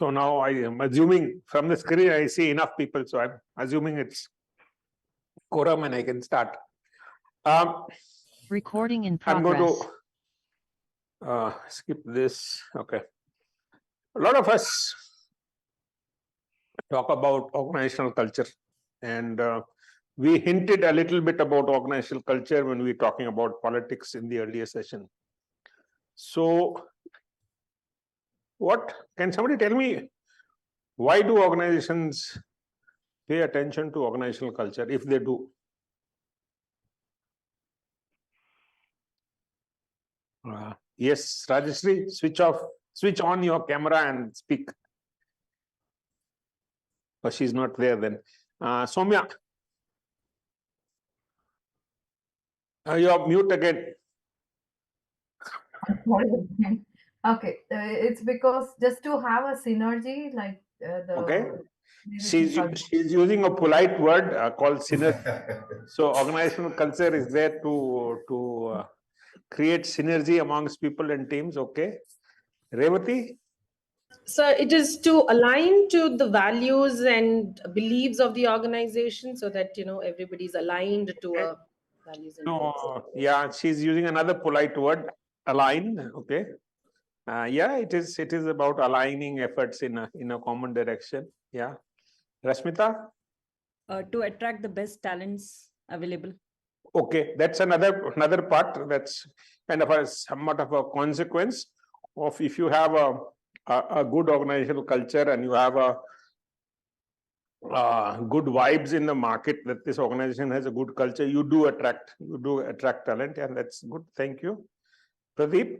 So now I am assuming from the screen I see enough people, so I'm assuming it's quorum and I can start. Recording in I'm progress. going to skip this. Okay. A lot of us talk about organizational culture, and we hinted a little bit about organizational culture when we were talking about politics in the earlier session. So, what can somebody tell me? Why do organizations pay attention to organizational culture if they do? Yes, Rajeshri, switch on your camera and speak. Oh, she's not there then. Soumya, you're mute again. Okay, it's because just to have a synergy, like Okay. She's using a polite word called synergy. So organizational culture is there to create synergy amongst people and teams. Okay. Revati? So it is to align to the values and beliefs of the organization so that, everybody's aligned to values and beliefs. No, yeah, she's using another polite word, align. Okay. Yeah, it is about aligning efforts in a common direction. Yeah. Rashmita? To attract the best talents available. Okay, that's another part. That's kind of somewhat of a consequence of if you have a good organizational culture and you have a good vibes in the market, that this organization has a good culture, you do attract talent, and that's good. Thank you. Pradeep?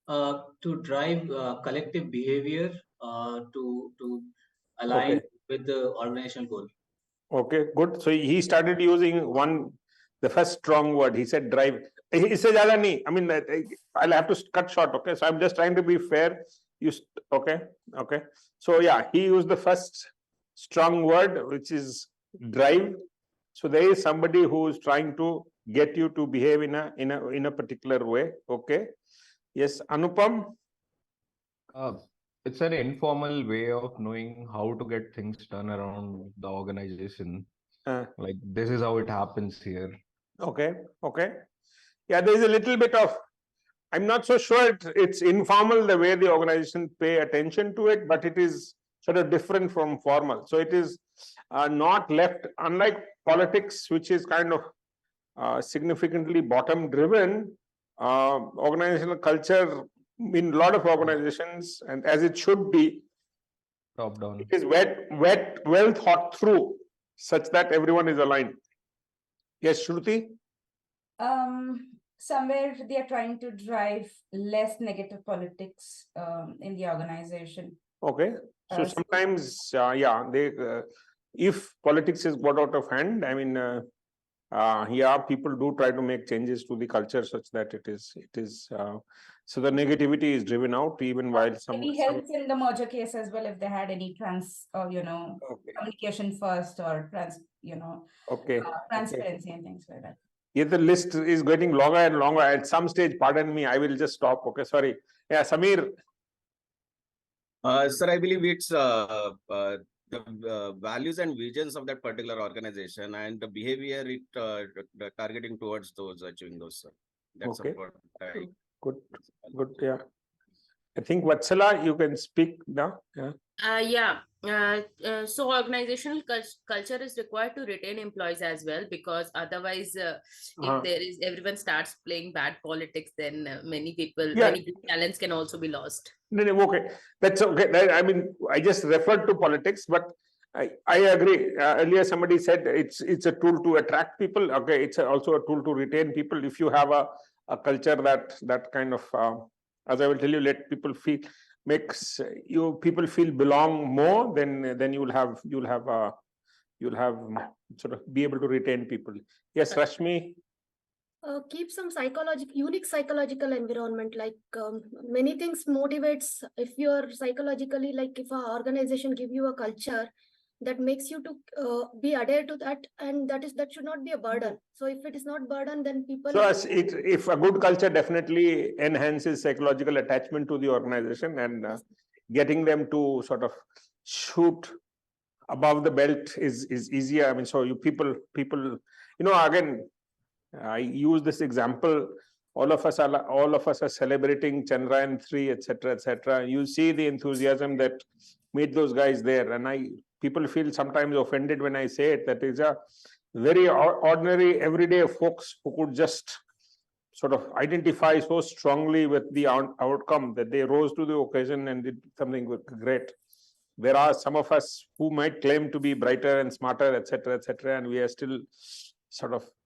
To drive collective behavior to align with the organizational goal. Okay, good. So he started using the first strong word. He said drive. He said, I mean, I'll have to cut short. Okay, so I'm just trying to be fair. Okay. So yeah, he used the first strong word, which is drive. So there is somebody who is trying to get you to behave in a particular way. Okay. Yes, Anupam? It's an informal way of knowing how to get things done around the organization. Like this is how it happens here. Okay. Yeah, there is a little bit of, I'm not so sure it's informal the way the organization pay attention to it, but it is sort of different from formal. So it is not left, unlike politics, which is kind of significantly bottom driven. Organizational culture in a lot of organizations, and as it should be, top down. It is well thought through, such that everyone is aligned. Yes, Shruti? Somewhere they are trying to drive less negative politics in the organization. Okay. So sometimes, they if politics is got out of hand, I mean, people do try to make changes to the culture such that it is so the negativity is driven out, even while maybe helps in the merger case as well, if they had any communication first or transparency and things like that. Yeah, the list is getting longer and longer. At some stage, pardon me, I will just stop. Okay, sorry. Yeah, Samir. Sir, I believe it's the values and visions of that particular organization and the behavior it targeting towards those, achieving those, sir. That's okay. Good. Yeah. I think Vatsala, you can speak now. Yeah. So organizational culture is required to retain employees as well, because otherwise, if everyone starts playing bad politics, then many good talents can also be lost. No, okay, that's okay. I mean, I just referred to politics, but I agree. Earlier, somebody said it's a tool to attract people. Okay, it's also a tool to retain people. If you have a culture that kind of, as I will tell you, let people feel, makes people feel belong more, then you'll have sort of be able to retain people. Yes, Rashmi. Keep some unique psychological environment, like many things motivates. If you're psychologically, like if an organization give you a culture that makes you to be adhere to that, and that should not be a burden. So if it is not burden, then people. So if a good culture definitely enhances psychological attachment to the organization, and getting them to sort of shoot above the belt is easier. I mean, so you people, again, I use this example. All of us are celebrating Chandrayaan-3, etc. You see the enthusiasm that made those guys there, and people feel sometimes offended when I say it. That is a very ordinary, everyday folks who could just sort of identify so strongly with the outcome that they rose to the occasion and did something great. There are some of us who might claim to be brighter and smarter, etc., and we are still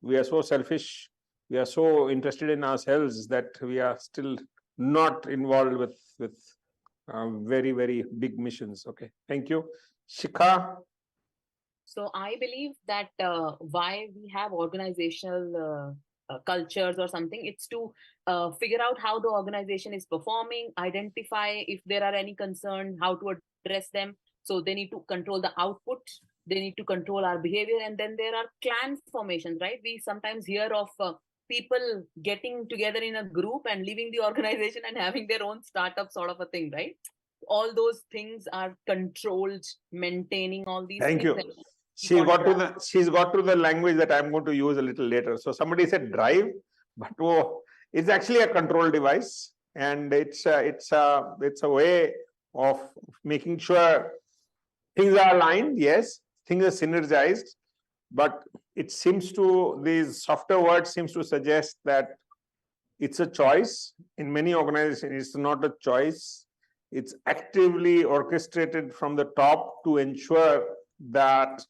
we are so selfish. We are so interested in ourselves that we are still not involved with very, very big missions. Okay, thank you. Shikha? So I believe that why we have organizational cultures or something, it's to figure out how the organization is performing, identify if there are any concern, how to address them. So they need to control the output, they need to control our behavior, and then there are clan formations, right? We sometimes hear of people getting together in a group and leaving the organization and having their own startup sort of a thing, right? All those things are controlled, maintaining all these Thank things. you. She's got to the language that I'm going to use a little later. So somebody said drive, but it's actually a control device, and it's a way of making sure things are aligned. Yes, things are synergized, but it seems to, these softer words seems to suggest that it's a choice. In many organizations, it's not a choice. It's actively orchestrated from the top to ensure that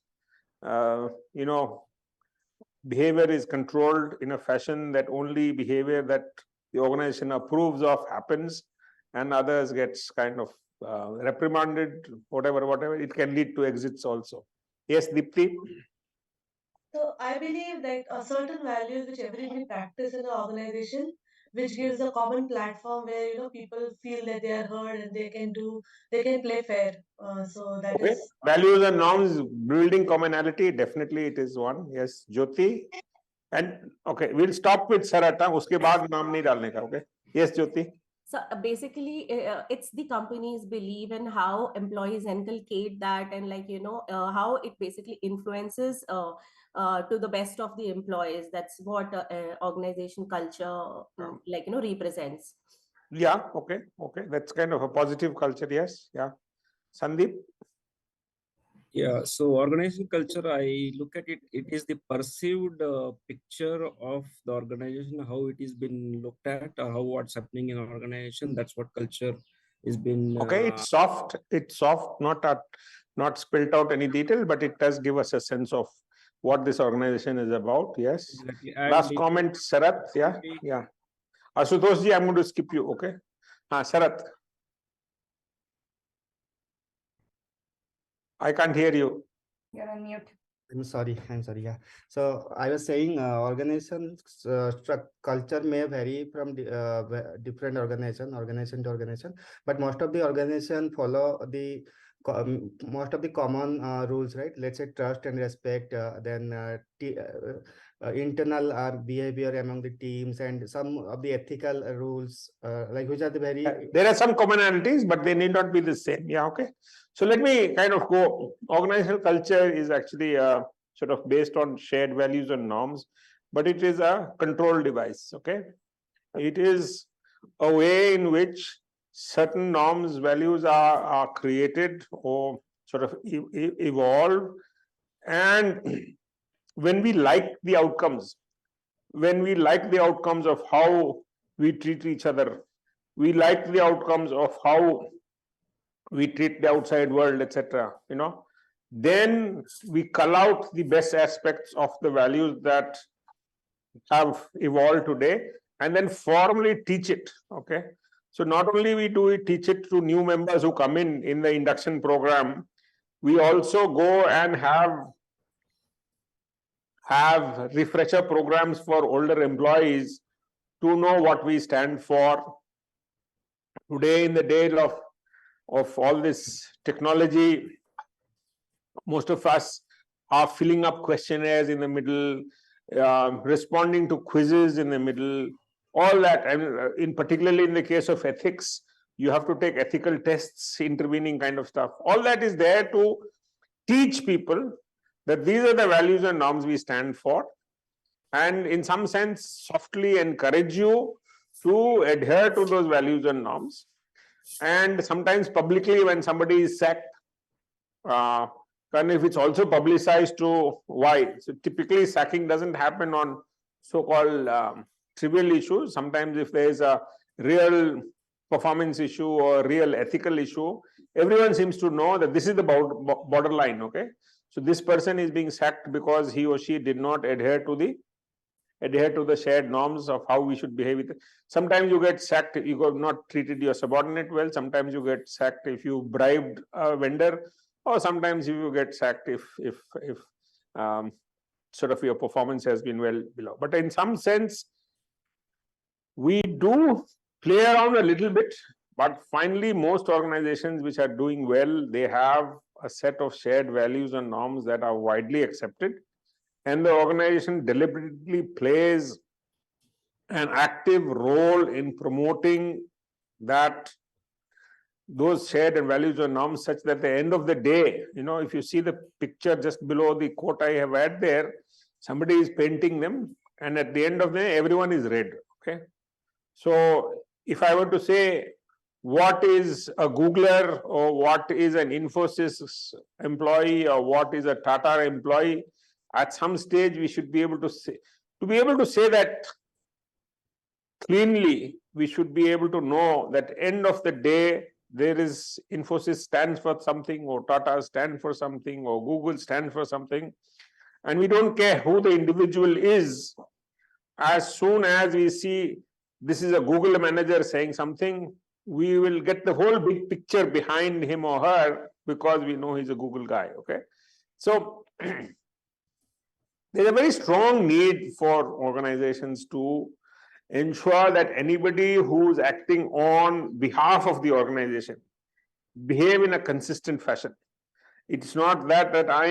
behavior is controlled in a fashion that only behavior that the organization approves of happens, and others gets kind of reprimanded, whatever. It can lead to exits also. Yes, Deepti? So I believe that certain values which everybody practice in the organization, which gives a common platform where people feel that they are heard and they can play fair. So that Okay. is Values and norms, building commonality, definitely it is one. Yes, Jyoti. And okay, we'll stop with Sarata. Uske baad naam nahi dalne ka, okay? Yes, Jyoti. So basically, it's the company's belief in how employees inculcate that, and how it basically influences to the best of the employees. That's what organization culture represents. Yeah, okay. That's kind of a positive culture. Yes, yeah. Sandeep? Yeah, so organizational culture, I look at it, it is the perceived picture of the organization, how it is been looked at, or how what's happening in an organization. That's what culture is been. Okay, it's soft, not spelled out any detail, but it does give us a sense of what this organization is about. Yes. Exactly. Last comment, Sarath. Yeah. Asutosh ji, I'm going to skip you. Okay. Sarath. I can't hear you. You're on mute. I'm sorry. Yeah. So I was saying organization culture may vary from different organization to organization, but most of the organization follow the most of the common rules, right? Let's say trust and respect, then internal behavior among the teams, and some of the ethical rules, which are the very. There are some commonalities, but they need not be the same. Yeah, okay. So let me kind of go. Organizational culture is actually sort of based on shared values and norms, but it is a control device. Okay, it is a way in which certain norms, values are created or sort of evolve, and when we like the outcomes of how we treat each other, we like the outcomes of how we treat the outside world, etc. Then we cull out the best aspects of the values that have evolved today, and then formally teach it. Okay. So not only do we teach it to new members who come in the induction program, we also go and have refresher programs for older employees to know what we stand for. Today, in the days of all this technology, most of us are filling up questionnaires in the middle, responding to quizzes in the middle, all that. And particularly in the case of ethics, You have to take ethical tests, intervening kind of stuff. All that is there to teach people that these are the values and norms we stand for, and in some sense softly encourage you to adhere to those values and norms. And sometimes publicly, when somebody is sacked, and if it's also publicized to why. So typically sacking doesn't happen on so-called trivial issues. Sometimes if there is a real performance issue or real ethical issue, everyone seems to know that this is the borderline, okay? So this person is being sacked because he or she did not adhere to the shared norms of how we should behave with it. Sometimes you get sacked if you have not treated your subordinate well. Sometimes you get sacked if you bribed a vendor, or sometimes you get sacked if sort of your performance has been well below. But in some sense, we do play around a little bit, but finally most organizations which are doing well, they have a set of shared values and norms that are widely accepted, and the organization deliberately plays an active role in promoting those shared and values and norms, such that at the end of the day, if you see the picture just below the quote I have had there, somebody is painting them, and at the end of the day, everyone is red, okay? So if I were to say what is a Googler, or what is an Infosys employee, or what is a Tata employee, at some stage we should be able to say, that cleanly, we should be able to know that end of the day, there is Infosys stands for something, or Tata stands for something, or Google stands for something, and we don't care who the individual is. As soon as we see this is a Google manager saying something, we will get the whole big picture behind him or her, because we know he's a Google guy, okay? So there's a very strong need for organizations to ensure that anybody who's acting on behalf of the organization behave in a consistent fashion. It's not that I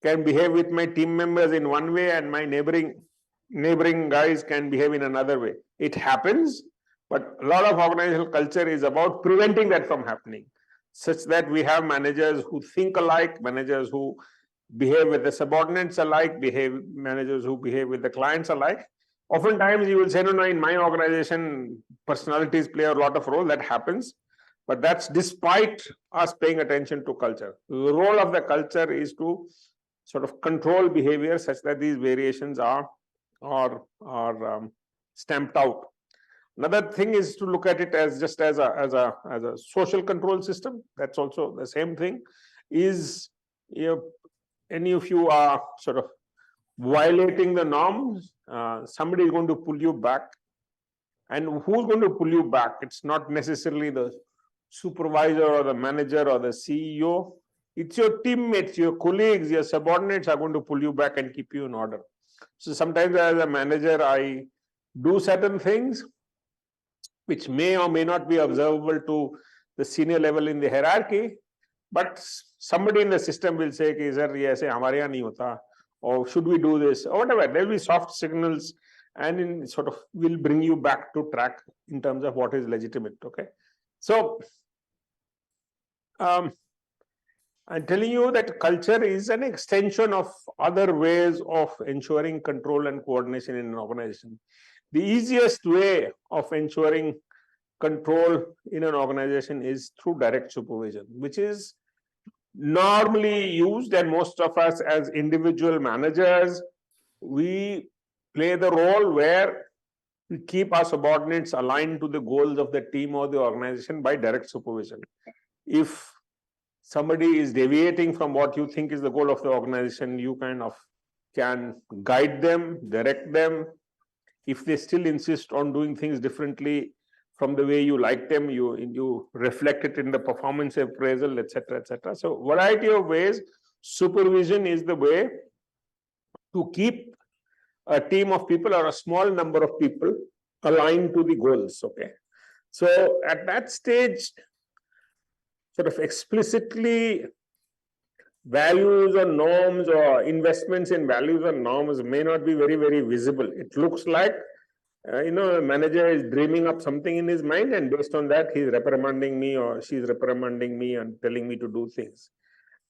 can behave with my team members in one way and my neighboring guys can behave in another way. It happens, but a lot of organizational culture is about preventing that from happening, such that we have managers who think alike, managers who behave with the subordinates alike, managers who behave with the clients alike. Oftentimes you will say, no, in my organization, personalities play a lot of role. That happens, but that's despite us paying attention to culture. The role of the culture is to sort of control behavior such that these variations are stamped out. Another thing is to look at it as just as a social control system. That's also the same thing. Is any of you are sort of violating the norms, somebody is going to pull you back. And who's going to pull you back? It's not necessarily the supervisor or the manager or the CEO. It's your teammates, your colleagues, your subordinates are going to pull you back and keep you in order. So sometimes as a manager, I do certain things which may or may not be observable to the senior level in the hierarchy, but somebody in the system will say, sir, yes, hamare yahan nahi hota, or should we do this, or whatever. There will be soft signals, and in sort of will bring you back to track in terms of what is legitimate, okay? So I'm telling you that culture is an extension of other ways of ensuring control and coordination in an organization. The easiest way of ensuring control in an organization is through direct supervision, which is normally used, and most of us as individual managers, we play the role where we keep our subordinates aligned to the goals of the team or the organization by direct supervision. If somebody is deviating from what you think is the goal of the organization, you kind of can guide them, direct them. If they still insist on doing things differently from the way you like them, you reflect it in the performance appraisal, etc., etc. So variety of ways, supervision is the way to keep a team of people or a small number of people aligned to the goals, okay? So at that stage, sort of explicitly values or norms or investments in values and norms may not be very, very visible. It looks like A manager is dreaming up something in his mind, and based on that, he's reprimanding me or she's reprimanding me and telling me to do things.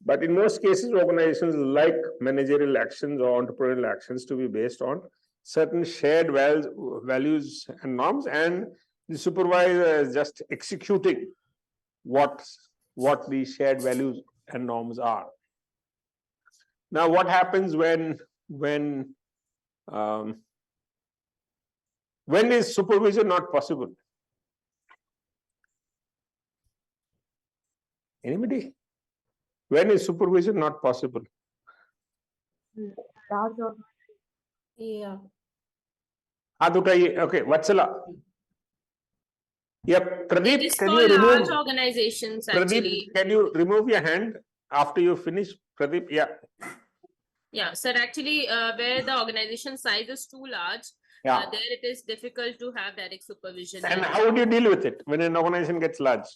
But in most cases, organizations like managerial actions or entrepreneurial actions to be based on certain shared values and norms, and the supervisor is just executing what these shared values and norms are. Now, what happens when is supervision not possible? Anybody? When is supervision not possible? Yeah. Okay, Vatsala. Yeah, Pradeep, It is can for you remove? large organizations Pradeep, actually. can you remove your hand after you finish? Pradeep, yeah. Yeah, sir, actually, where the organization size is too large, Yeah. there it is difficult to have direct supervision. And how would you deal with it when an organization gets large?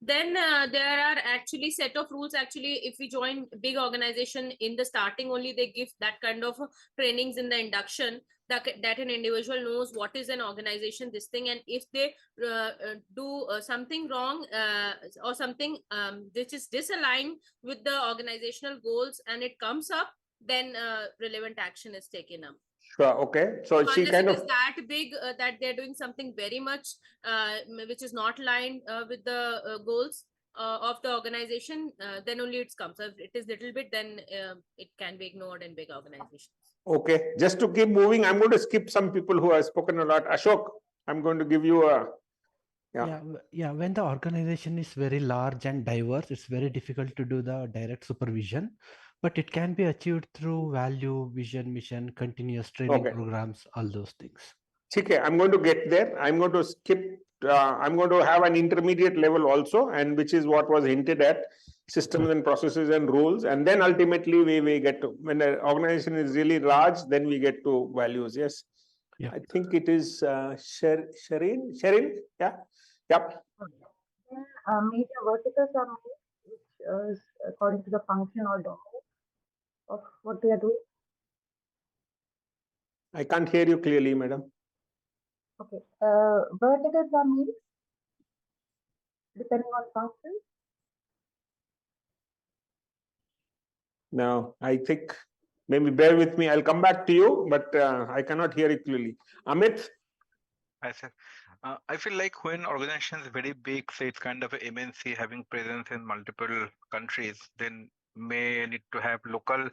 Then there are actually set of rules. Actually, if we join big organization in the starting only, they give that kind of trainings in the induction that an individual knows what is an organization, this thing, and if they do something wrong or something which is disaligned with the organizational goals and it comes up, then relevant action is taken up. Sure. Okay. So she Unless kind it of. is that big that they're doing something very much which is not aligned with the goals of the organization, then only it comes. So if it is little bit, then it can be ignored in big organizations. Okay. Just to keep moving, I'm going to skip some people who have spoken a lot. Ashok, I'm going to give you a. Yeah, when the organization is very large and diverse, it's very difficult to do the direct supervision, but it can be achieved through value, vision, mission, continuous training programs, all those things. Okay, I'm going to get there. I'm going to skip. I'm going to have an intermediate level also, and which is what was hinted at: systems and processes and rules. And then ultimately we get to, when the organization is really large, then we get to values. Yes. Yeah. I think it is Sherin. Yeah. Yep. Major verticals are made, which is according to the function or domain of what they are doing. I can't hear you clearly, madam. Okay. Verticals are made depending on function. No, I think maybe bear with me. I'll come back to you, but I cannot hear it clearly. Amit? Hi, sir. I feel like when organization is very big, say it's kind of a MNC having presence in multiple countries, then may need to have local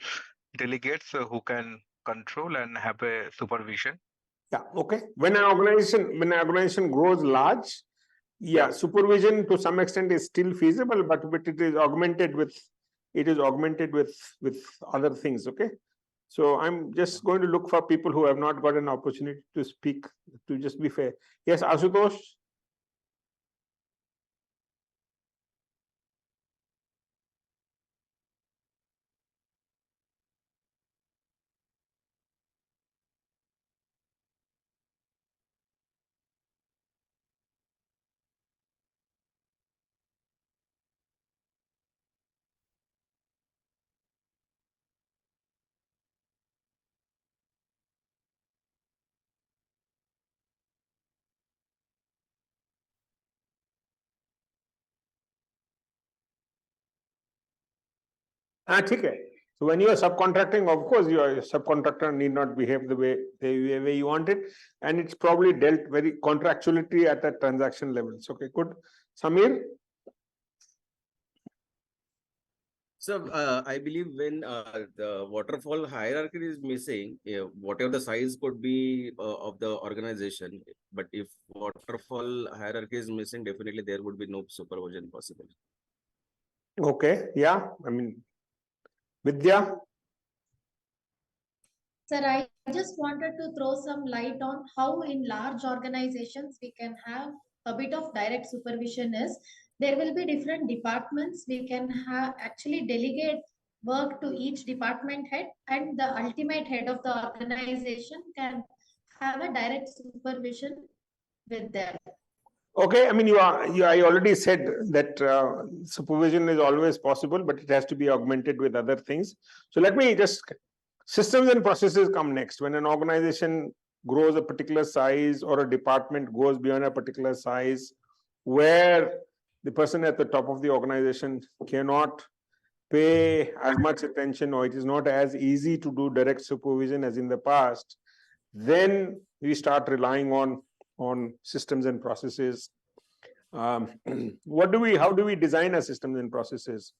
delegates who can control and have a supervision. Yeah. Okay. When an organization grows large, yeah, supervision to some extent is still feasible, but it is augmented with other things. Okay. So I'm just going to look for people who have not got an opportunity to speak, to just be fair. Yes, Asutosh. Okay. So when you are subcontracting, of course, your subcontractor need not behave the way you want it, and it's probably dealt very contractually at a transaction levels. Okay, good. Samir? So I believe when the waterfall hierarchy is missing, whatever the size could be of the organization, but if waterfall hierarchy is missing, definitely there would be no supervision possible. Okay, yeah, I mean, Vidya? Sir, I just wanted to throw some light on how in large organizations we can have a bit of direct supervision is there will be different departments. We can have actually delegate work to each department head, and the ultimate head of the organization can have a direct supervision with them. Okay, I mean, I already said that supervision is always possible, but it has to be augmented with other things. So let me just, systems and processes come next. When an organization grows a particular size or a department goes beyond a particular size, where the person at the top of the organization cannot pay as much attention, or it is not as easy to do direct supervision as in the past, then we start relying on systems and processes. How do we design our systems and processes?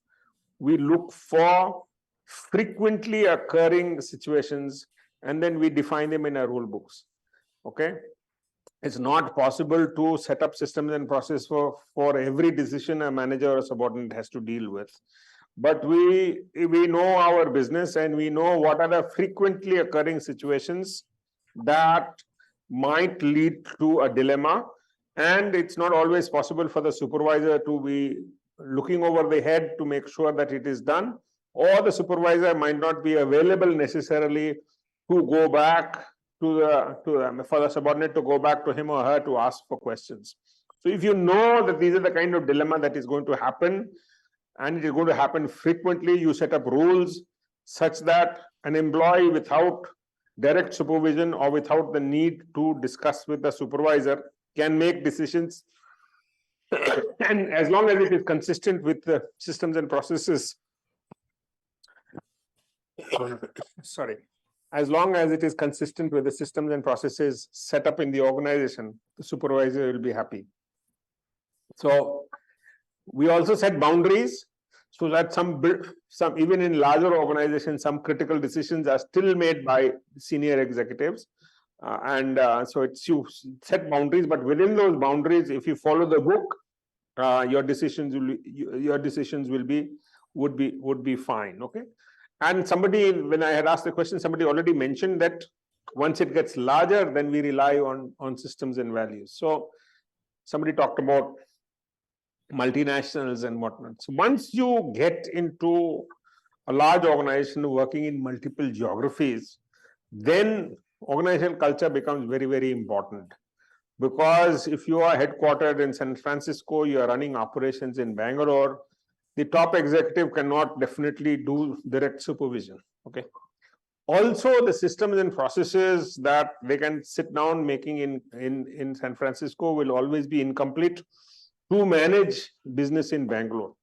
We look for frequently occurring situations, and then we define them in our rule books. Okay, it's not possible to set up systems and process for every decision a manager or subordinate has to deal with. But we know our business, and we know what are the frequently occurring situations that might lead to a dilemma. And it's not always possible for the supervisor to be looking over the head to make sure that it is done, or the supervisor might not be available necessarily to go back for the subordinate to go back to him or her to ask for questions. So if you know that these are the kind of dilemma that is going to happen, and it is going to happen frequently, you set up rules such that an employee without direct supervision or without the need to discuss with the supervisor can make decisions. And as long as it is consistent with the systems and processes, as long as it is consistent with the systems and processes set up in the organization, the supervisor will be happy. So we also set boundaries so that some even in larger organizations, some critical decisions are still made by senior executives. So it's you set boundaries, but within those boundaries, if you follow the book, your decisions would be fine. Okay. And somebody, when I had asked the question, somebody already mentioned that once it gets larger, then we rely on systems and values. So somebody talked about multinationals and whatnot. So once you get into a large organization working in multiple geographies, then organizational culture becomes very, very important. Because if you are headquartered in San Francisco, you are running operations in Bangalore, the top executive cannot definitely do direct supervision. Okay. Also, the systems and processes that they can sit down making in San Francisco will always be incomplete to manage business in Bangalore.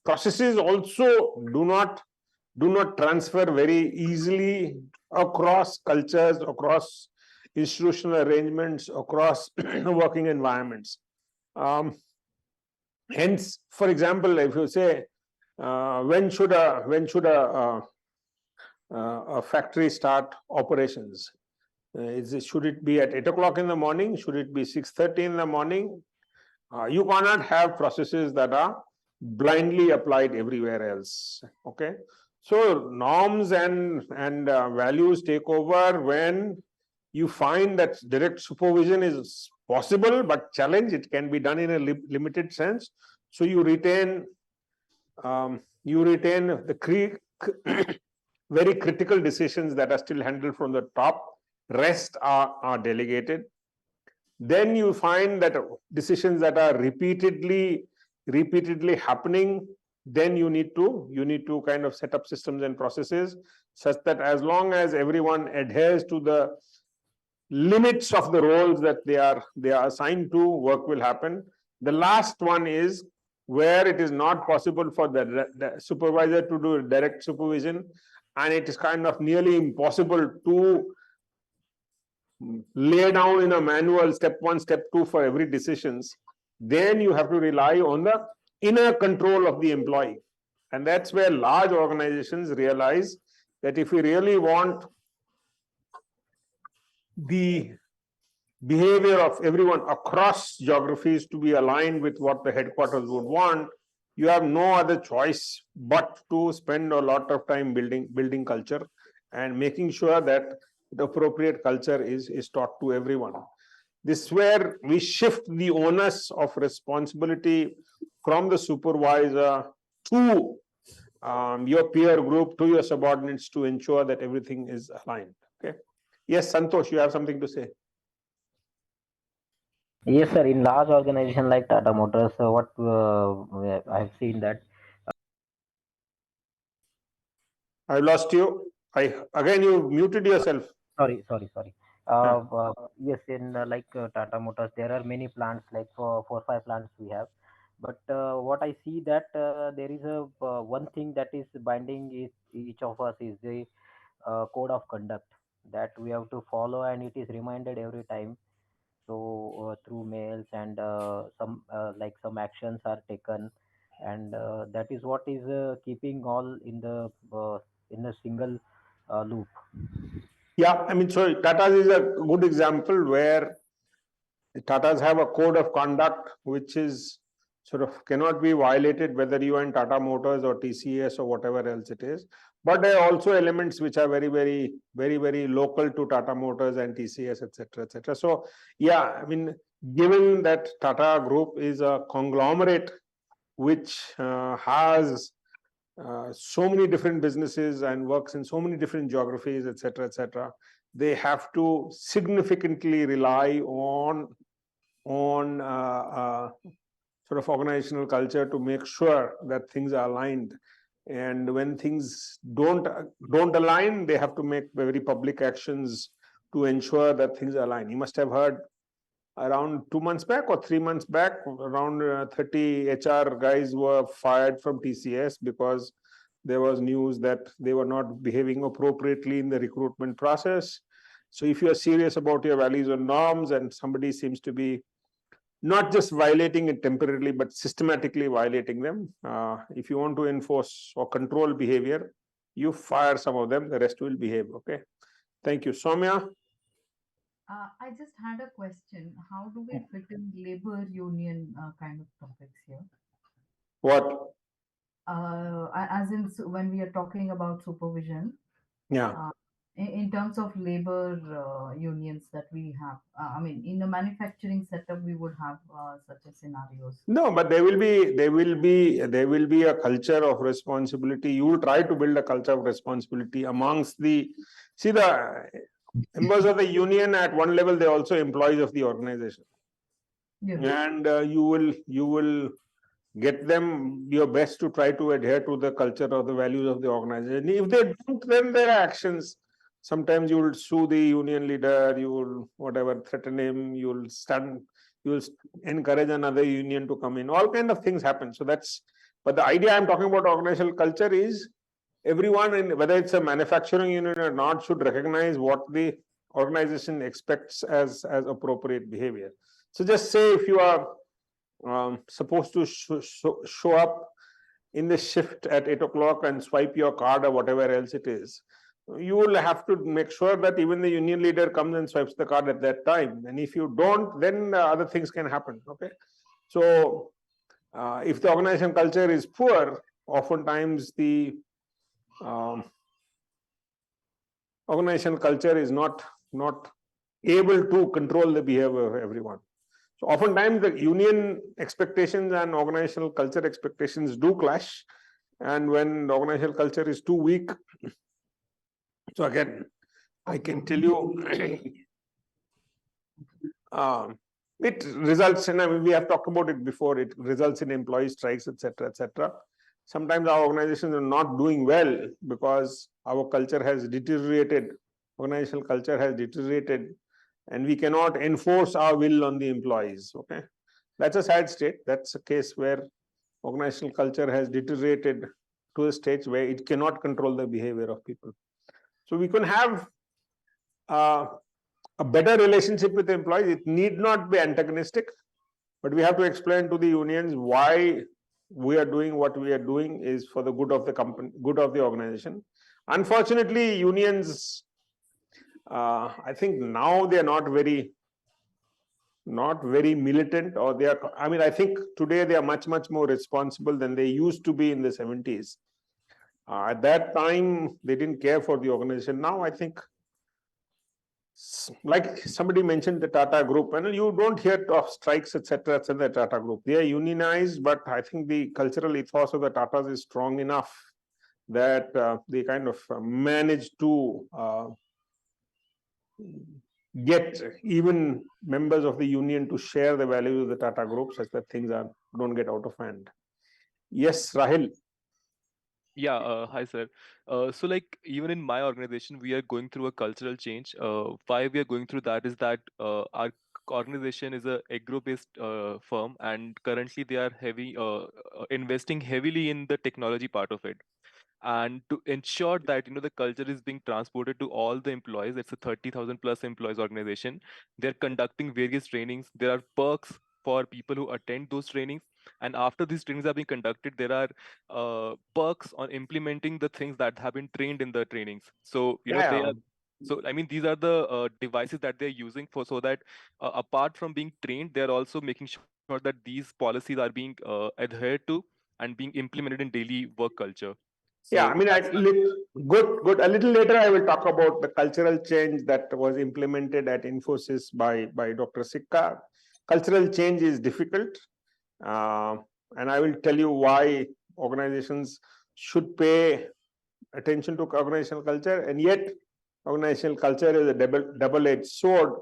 Processes also do not transfer very easily across cultures, across institutional arrangements, across working environments. Hence, for example, if you say, when should a factory start operations? Should it be at 8 o'clock in the morning? Should it be 6:30 in the morning? You cannot have processes that are blindly applied everywhere else. Okay, so norms and values take over when you find that direct supervision is possible but challenge. It can be done in a limited sense. So you retain the very critical decisions that are still handled from the top. Rest are delegated. Then you find that decisions that are repeatedly happening, then you need to kind of set up systems and processes such that as long as everyone adheres to the limits of the roles that they are assigned to, work will happen. The last one is where it is not possible for the supervisor to do direct supervision, and it is kind of nearly impossible to lay down in a manual step 1, step 2 for every decisions. Then you have to rely on the inner control of the employee. And that's where large organizations realize that if we really want the behavior of everyone across geographies to be aligned with what the headquarters would want, you have no other choice but to spend a lot of time building culture and making sure that the appropriate culture is taught to everyone. This is where we shift the onus of responsibility from the supervisor to your peer group, to your subordinates, to ensure that everything is aligned. Okay. Yes, Santosh, you have something to say? Yes, sir. In large organization like Tata Motors, what I've seen that. I lost you. Again, you muted yourself. Sorry. Yes, in Tata Motors, there are many plants, like 4 or 5 plants we have. But what I see that there is a one thing that is binding each of us is the code of conduct that we have to follow, and it is reminded every time. So through mails and some actions are taken, and that is what is keeping all in a single loop. Yeah, I mean, so Tata's is a good example where the Tatas have a code of conduct which is sort of cannot be violated whether you are in Tata Motors or TCS or whatever else it is. But there are also elements which are very local to Tata Motors and TCS, etc., etc. So yeah, I mean, given that Tata Group is a conglomerate which has so many different businesses and works in so many different geographies, etc., etc., they have to significantly rely on sort of organizational culture to make sure that things are aligned. And when things don't align, they have to make very public actions to ensure that things are aligned. You must have heard around 2 months back or 3 months back, around 30 HR guys were fired from TCS because there was news that they were not behaving appropriately in the recruitment process. So if you are serious about your values and norms and somebody seems to be not just violating it temporarily, but systematically violating them, if you want to enforce or control behavior, you fire some of them, the rest will behave. Okay. Thank you. Soumya? I just had a question. How do we fit in labor union kind of topics here? What? As in when we are talking about supervision. Yeah. In terms of labor unions that we have, I mean, in the manufacturing setup, we would have such a scenarios. No, but there will be a culture of responsibility. You will try to build a culture of responsibility amongst the members of the union. At one level, they're also employees of the organization. Yeah. And you will get them your best to try to adhere to the culture or the values of the organization. If they don't, then there are actions. Sometimes you will sue the union leader, you will threaten him, you will encourage another union to come in. All kind of things happen. So but the idea I'm talking about organizational culture is everyone, whether it's a manufacturing union or not, should recognize what the organization expects as appropriate behavior. So just say if you are supposed to show up in the shift at 8 o'clock and swipe your card or whatever else it is, you will have to make sure that even the union leader comes and swipes the card at that time. And if you don't, then other things can happen. Okay. So if the organization culture is poor, oftentimes the organizational culture is not able to control the behavior of everyone. So oftentimes the union expectations and organizational culture expectations do clash. And when the organizational culture is too weak, so again, I can tell you, it results in, I mean, we have talked about it before, it results in employee strikes, etc., etc. Sometimes our organizations are not doing well because our culture has deteriorated, organizational culture has deteriorated, and we cannot enforce our will on the employees. Okay, that's a sad state. That's a case where organizational culture has deteriorated to a stage where it cannot control the behavior of people. So we can have a better relationship with the employees. It need not be antagonistic, but we have to explain to the unions why we are doing what we are doing is for the good of the company, good of the organization. Unfortunately, unions, I think now they are not very militant, or they are, I mean, I think today they are much more responsible than they used to be in the 70s. At that time, they didn't care for the organization. Now, I think, like somebody mentioned the Tata Group, and you don't hear of strikes, etc., in the Tata Group. They are unionized, but I think the cultural ethos of the Tatas is strong enough that they kind of manage to get even members of the union to share the values of the Tata Group such that things don't get out of hand. Yes, Rahil. Yeah, hi sir. So like even in my organization, we are going through a cultural change. Why we are going through that is that our organization is a agro-based firm, and currently they are investing heavily in the technology part of it. And to ensure that the culture is being transported to all the employees, it's a 30,000 plus employees organization. They're conducting various trainings. There are perks for people who attend those trainings, and after these trainings are being conducted, there are perks on implementing the things that have been trained in the trainings. So they Yeah. are, so I mean, these are the devices that they're using for, so that apart from being trained, they're also making sure that these policies are being adhered to and being implemented in daily work culture. Yeah, So I mean, good. A little later, I will talk about the cultural change that was implemented at Infosys by Dr. Sikka. Cultural change is difficult, and I will tell you why organizations should pay attention to organizational culture, and yet organizational culture is a double-edged sword.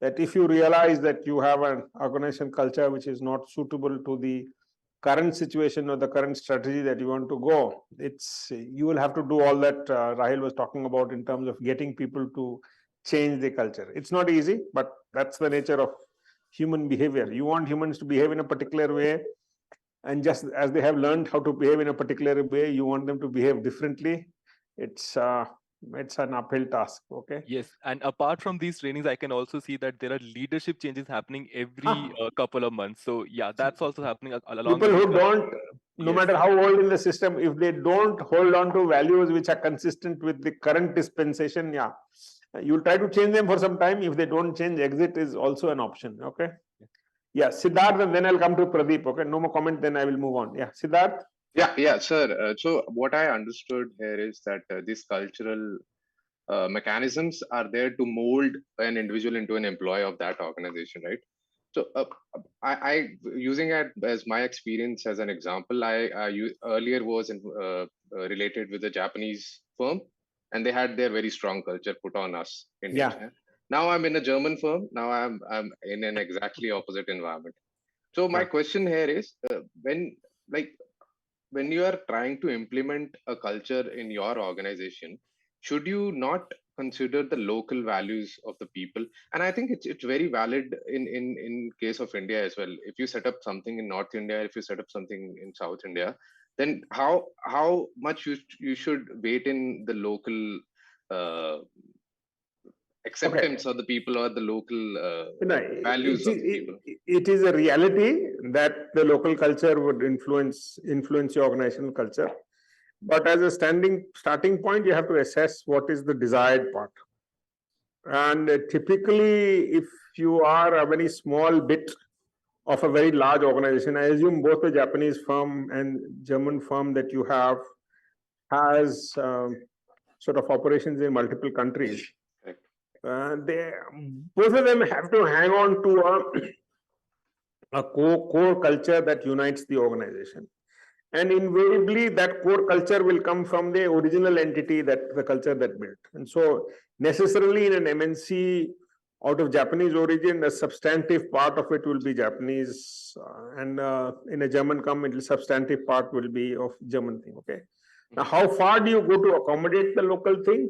That if you realize that you have an organizational culture which is not suitable to the current situation or the current strategy that you want to go, you will have to do all that Rahil was talking about in terms of getting people to change the culture. It's not easy, but that's the nature of human behavior. You want humans to behave in a particular way, and just as they have learned how to behave in a particular way, you want them to behave differently. It's an uphill task. Okay. yes, and apart from these trainings, I can also see that there are leadership changes happening every couple of months. So yeah, that's also happening along People with who don't, no Yes. matter how old in the system, if they don't hold on to values which are consistent with the current dispensation, yeah, you'll try to change them for some time. If they don't change, exit is also an option. Okay. Yeah, Siddharth, and then I'll come to Pradeep. Okay, no more comment, then I will move on. Yeah, Siddharth. Yeah, sir. So what I understood here is that these cultural mechanisms are there to mold an individual into an employee of that organization, right? So I using it as my experience as an example, earlier was related with a Japanese firm, and they had their very strong culture put on us Indians. Yeah. Now I'm in a German firm. Now I'm in an exactly opposite environment. So my question here is when you are trying to implement a culture in your organization, should you not consider the local values of the people? And I think it's very valid in case of India as well. If you set up something in North India, if you set up something in South India, then how much you should weight in the local acceptance of the people or the local values of the people? It is a reality that the local culture would influence your organizational culture. But as a starting point, you have to assess what is the desired part. And typically, if you are a very small bit of a very large organization, I assume both the Japanese firm and German firm that you have has sort of operations in multiple countries. Both of them have to hang on to a core culture that unites the organization. And invariably, that core culture will come from the original entity, that the culture that built. And so necessarily in an MNC out of Japanese origin, a substantive part of it will be Japanese, and in a German company, the substantive part will be of German thing. Okay. Now, how far do you go to accommodate the local thing?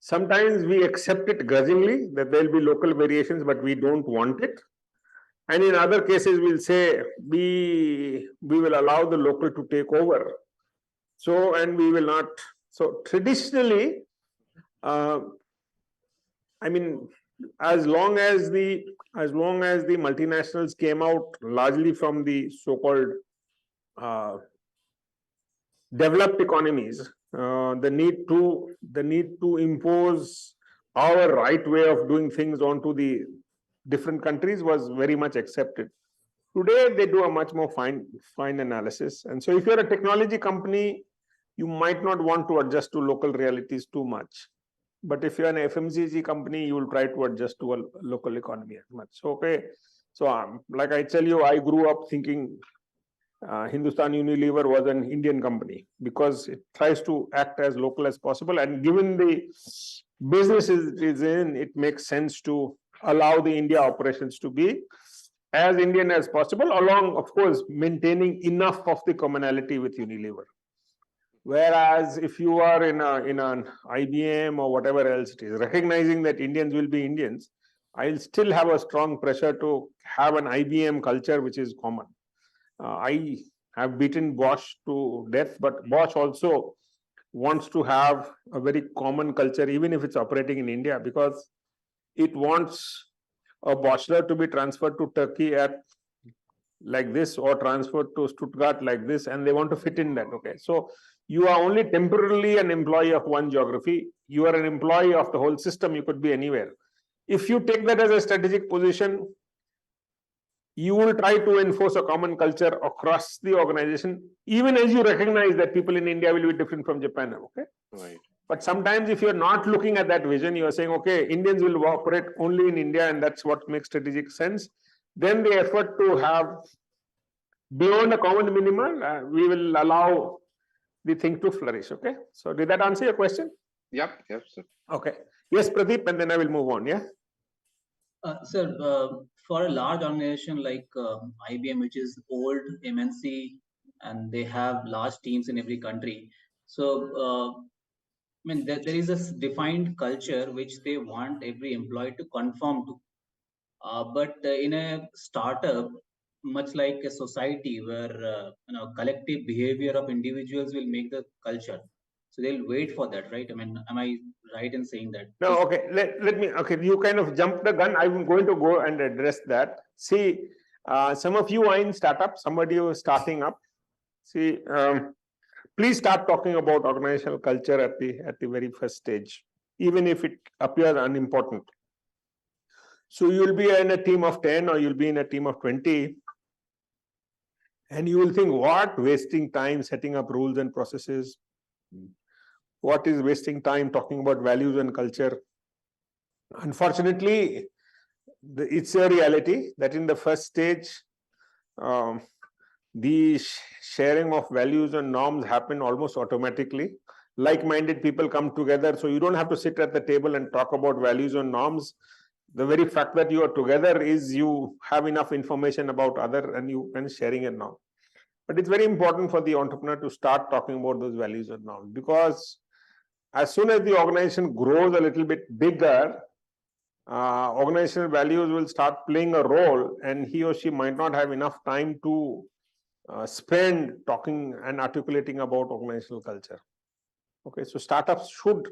Sometimes we accept it grudgingly that there will be local variations, but we don't want it. And in other cases, we'll say we will allow the local to take over. So, and we will not. So traditionally, I mean, as long as the multinationals came out largely from the so-called developed economies, the need to impose our right way of doing things onto the different countries was very much accepted. Today, they do a much more fine analysis. And so if you're a technology company, you might not want to adjust to local realities too much. But if you're an FMCG company, you will try to adjust to a local economy as much. So, okay. So like I tell you, I grew up thinking Hindustan Unilever was an Indian company because it tries to act as local as possible. And given the business it is in, it makes sense to allow the India operations to be as Indian as possible, along, of course, maintaining enough of the commonality with Unilever. Whereas if you are in an IBM or whatever else it is, recognizing that Indians will be Indians, I'll still have a strong pressure to have an IBM culture which is common. I have beaten Bosch to death, but Bosch also wants to have a very common culture, even if it's operating in India, because it wants a Boschler to be transferred to Turkey at like this or transferred to Stuttgart like this, and they want to fit in that. Okay, so you are only temporarily an employee of one geography. You are an employee of the whole system. You could be anywhere. If you take that as a strategic position, you will try to enforce a common culture across the organization, even as you recognize that people in India will be different from Japan. Okay, right. But sometimes if you're not looking at that vision, you're saying, okay, Indians will operate only in India, and that's what makes strategic sense. Then the effort to have beyond a common minimum, we will allow the thing to flourish. Okay, so did that answer your question? Yep, sir. Okay. Yes, Pradeep, and then I will move on. Yeah. Sir, for a large organization like IBM, which is old MNC, and they have large teams in every country. So, I mean, there is a defined culture which they want every employee to conform to. But in a startup, much like a society where collective behavior of individuals will make the culture, so they'll wait for that, right? I mean, am I right in saying that? No, okay. Let me. Okay, you kind of jumped the gun. I'm going to go and address that. See, some of you are in startup. Somebody who is starting up. See, please start talking about organizational culture at the very first stage, even if it appears unimportant. So you'll be in a team of 10 or you'll be in a team of 20, and you will think, what wasting time setting up rules and processes? What is wasting time talking about values and culture? Unfortunately, it's a reality that in the first stage, the sharing of values and norms happen almost automatically. Like-minded people come together, so you don't have to sit at the table and talk about values and norms. The very fact that you are together is you have enough information about other and you can sharing it now. But it's very important for the entrepreneur to start talking about those values and norms, because as soon as the organization grows a little bit bigger, organizational values will start playing a role, and he or she might not have enough time to spend talking and articulating about organizational culture. Okay, so startups should,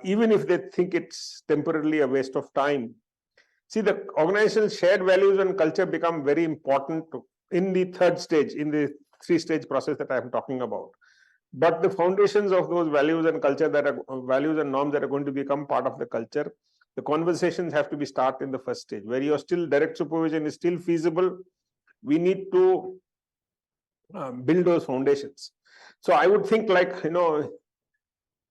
even if they think it's temporarily a waste of time, see, the organizational shared values and culture become very important in the third stage, in the 3-stage process that I'm talking about. But the foundations of those values and culture that are values and norms that are going to become part of the culture, the conversations have to be started in the first stage, where you're still direct supervision is still feasible. We need to build those foundations. So I would think, like,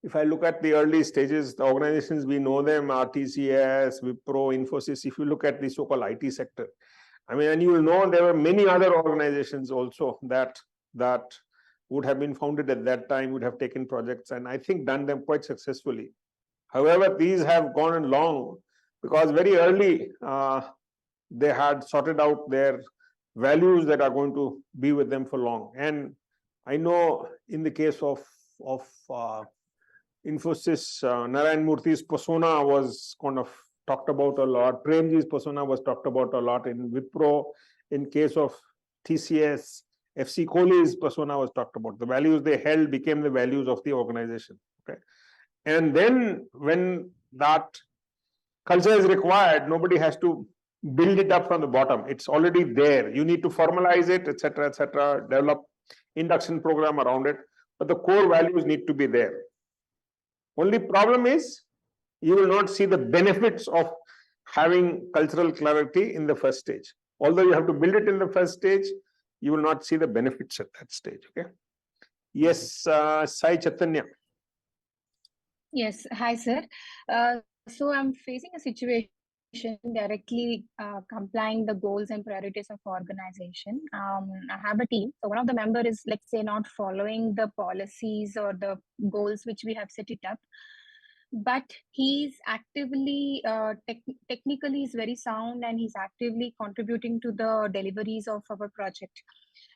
if I look at the early stages, the organizations, we know them are TCS, Wipro, Infosys. If you look at the so-called IT sector, I mean, and you will know there were many other organizations also that would have been founded at that time, would have taken projects, and I think done them quite successfully. However, these have gone along because very early they had sorted out their values that are going to be with them for long. And I know in the case of Infosys, Narayan Murthy's persona was kind of talked about a lot. Premji's persona was talked about a lot in Wipro. In case of TCS, FC Kohli's persona was talked about. The values they held became the values of the organization. Okay, and then when that culture is required, nobody has to build it up from the bottom. It's already there. You need to formalize it, etc., develop induction program around it, but the core values need to be there. Only problem is you will not see the benefits of having cultural clarity in the first stage. Although you have to build it in the first stage, you will not see the benefits at that stage. Okay. Yes, Sai Chaitanya. Yes, hi sir. So I'm facing a situation directly complying the goals and priorities of organization. I have a team. So one of the member is, let's say, not following the policies or the goals which we have set it up, but he's actively technically is very sound and he's actively contributing to the deliveries of our project.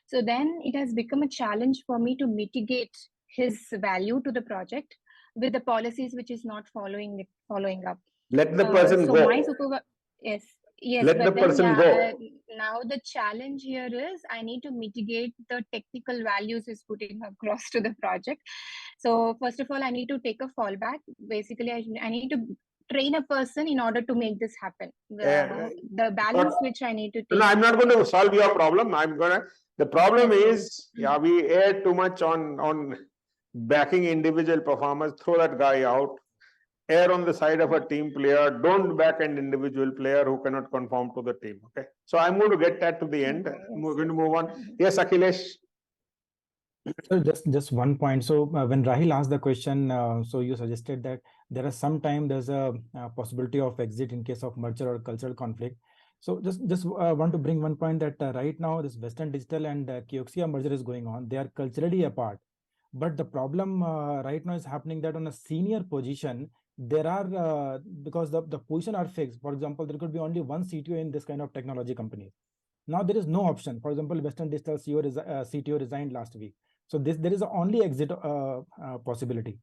So then it has become a challenge for me to mitigate his value to the project with the policies which is not following up. Let the person so go. my supervisor, yes, Let the but then person go. now the challenge here is I need to mitigate the technical values he's putting across to the project. So first of all, I need to take a fallback. Basically, I need to train a person in order to make this happen. The balance which I need to take. No, I'm not going to solve your problem. The problem is, yeah, we err too much on backing individual performers. Throw that guy out. Err on the side of a team player. Don't back an individual player who cannot conform to the team. Okay. So I'm going to get that to the end. We're going to move on. Yes, Akhilesh. So just one point. So when Rahil asked the question, so you suggested that there's a possibility of exit in case of merger or cultural conflict. So just want to bring one point that right now this Western Digital and Kioxia merger is going on. They are culturally apart, but the problem right now is happening that on a senior position there are because the position are fixed. For example, there could be only one CTO in this kind of technology company. Now there is no option. For example, Western Digital CTO resigned last week. So there is only exit possibility.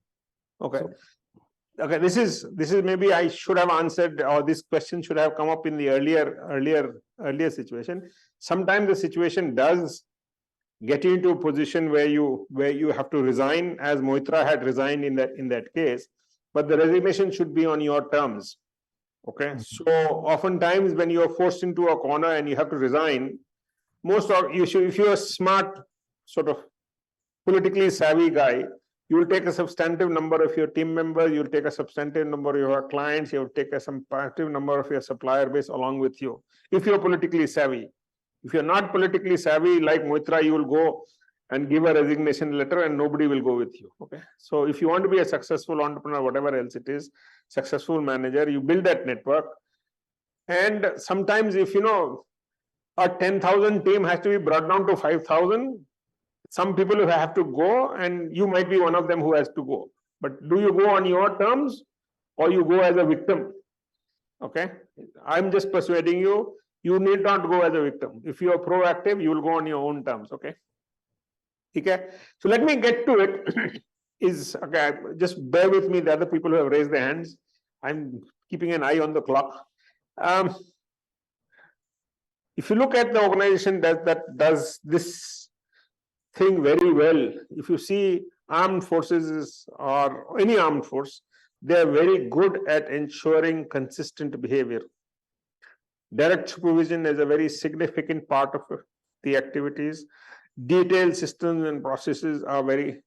Okay. So, okay. This is maybe I should have answered, or this question should have come up in the earlier situation. Sometimes the situation does get you into a position where you have to resign, as Moitra had resigned in that case, but the resignation should be on your terms. Okay. So oftentimes when you are forced into a corner and you have to resign, if you're a smart sort of politically savvy guy, you will take a substantive number of your team members, you'll take a substantive number of your clients, you'll take a substantive number of your supplier base along with you, if you're politically savvy. If you're not politically savvy, like Moitra, you will go and give a resignation letter and nobody will go with you. Okay. So if you want to be a successful entrepreneur, whatever else it is, successful manager, you build that network. And sometimes if a 10,000 team has to be brought down to 5,000, some people who have to go, and you might be one of them who has to go. But do you go on your terms or you go as a victim? Okay. I'm just persuading you, you need not go as a victim. If you are proactive, you will go on your own terms. Okay. Okay. So let me get to it. Okay, just bear with me, the other people who have raised their hands. I'm keeping an eye on the clock. If you look at the organization that does this thing very well, if you see armed forces or any armed force, they are very good at ensuring consistent behavior. Direct supervision is a very significant part of the activities. Detailed systems and processes are very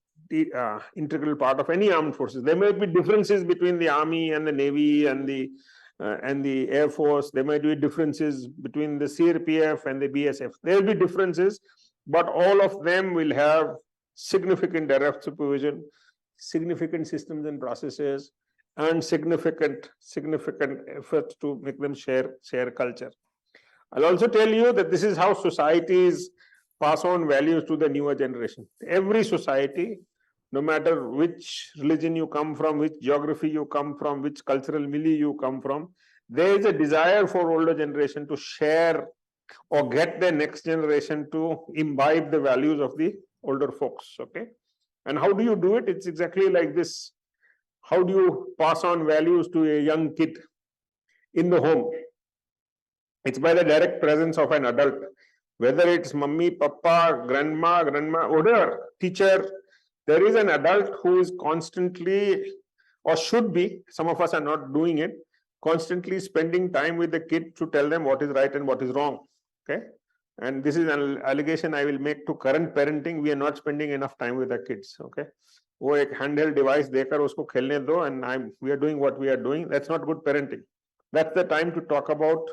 integral part of any armed forces. There may be differences between the army and the navy and the air force. There might be differences between the CRPF and the BSF. There will be differences, but all of them will have significant direct supervision, significant systems and processes, and significant efforts to make them share culture. I'll also tell you that this is how societies pass on values to the newer generation. Every society, no matter which religion you come from, which geography you come from, which cultural milieu you come from, there is a desire for older generation to share or get the next generation to imbibe the values of the older folks. Okay. And how do you do it? It's exactly like this. How do you pass on values to a young kid in the home? It's by the direct presence of an adult, whether it's mummy, papa, grandma, whatever, teacher. There is an adult who is constantly, or should be, some of us are not doing it, constantly spending time with the kid to tell them what is right and what is wrong. Okay. And this is an allegation I will make to current parenting. We are not spending enough time with our kids. Okay. वो एक handheld device देकर उसको खेलने दो, and we are doing what we are doing. That's not good parenting. That's the time to talk about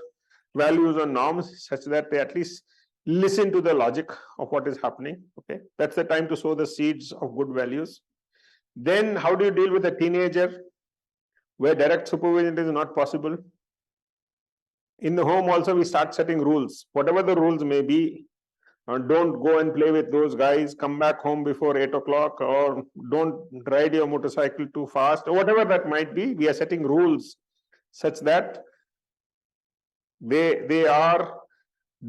values or norms such that they at least listen to the logic of what is happening. Okay. That's the time to sow the seeds of good values. Then how do you deal with a teenager where direct supervision is not possible? In the home also we start setting rules, whatever the rules may be. Don't go and play with those guys, come back home before 8 o'clock, or don't ride your motorcycle too fast, or whatever that might be. We are setting rules such that they are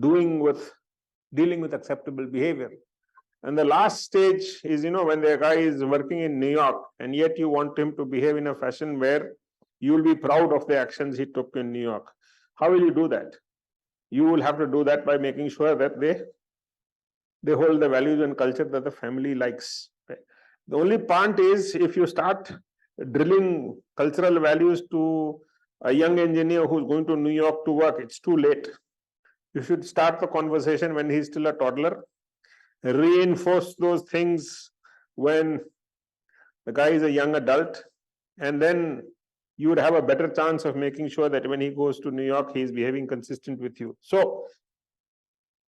dealing with acceptable behavior. And the last stage is, when the guy is working in New York and yet you want him to behave in a fashion where you will be proud of the actions he took in New York. How will you do that? You will have to do that by making sure that they hold the values and culture that the family likes. The only point is, if you start drilling cultural values to a young engineer who's going to New York to work, it's too late. You should start the conversation when he's still a toddler. Reinforce those things when the guy is a young adult, and then you would have a better chance of making sure that when he goes to New York, he is behaving consistent with you. So,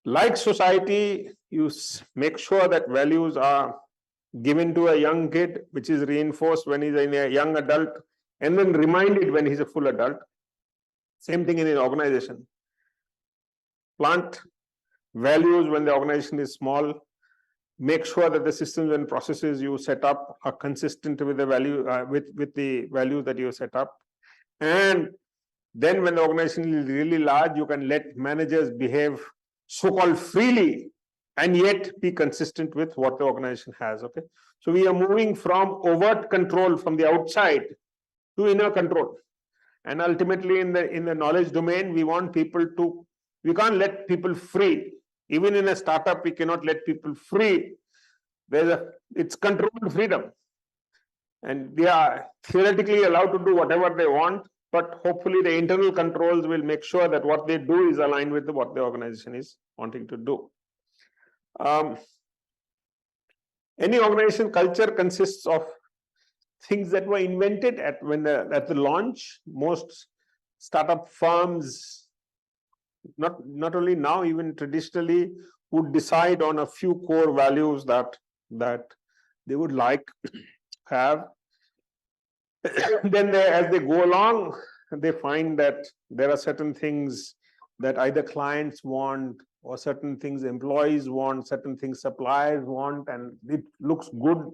like society, you make sure that values are given to a young kid, which is reinforced when he's a young adult, and then reminded when he's a full adult. Same thing in an organization. Plant values when the organization is small. Make sure that the systems and processes you set up are consistent with the value with the value that you set up. And then when the organization is really large, you can let managers behave so-called freely and yet be consistent with what the organization has. Okay, so we are moving from overt control from the outside to inner control, and ultimately in the knowledge domain, we want people to. We can't let people free. Even in a startup, we cannot let people free. It's controlled freedom, and they are theoretically allowed to do whatever they want. But hopefully, the internal controls will make sure that what they do is aligned with what the organization is wanting to do. Any organization culture consists of things that were invented at the launch. Most startup firms, not only now, even traditionally, would decide on a few core values that they would like to have. Then as they go along, they find that there are certain things that either clients want, or certain things employees want, certain things suppliers want, and it looks good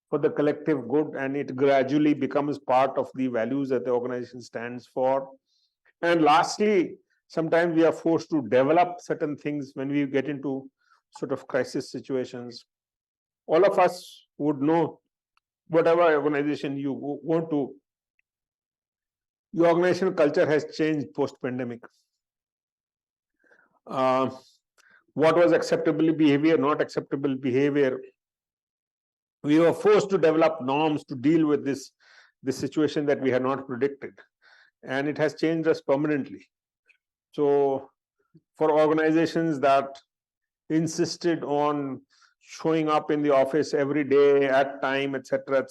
for the collective good, and it gradually becomes part of the values that the organization stands for. And lastly, sometimes we are forced to develop certain things when we get into sort of crisis situations. All of us would know, whatever organization you want to, your organizational culture has changed post-pandemic. What was acceptable behavior, not acceptable behavior. We were forced to develop norms to deal with this situation that we had not predicted. And it has changed us permanently. So for organizations that insisted on showing up in the office every day at time, etc.,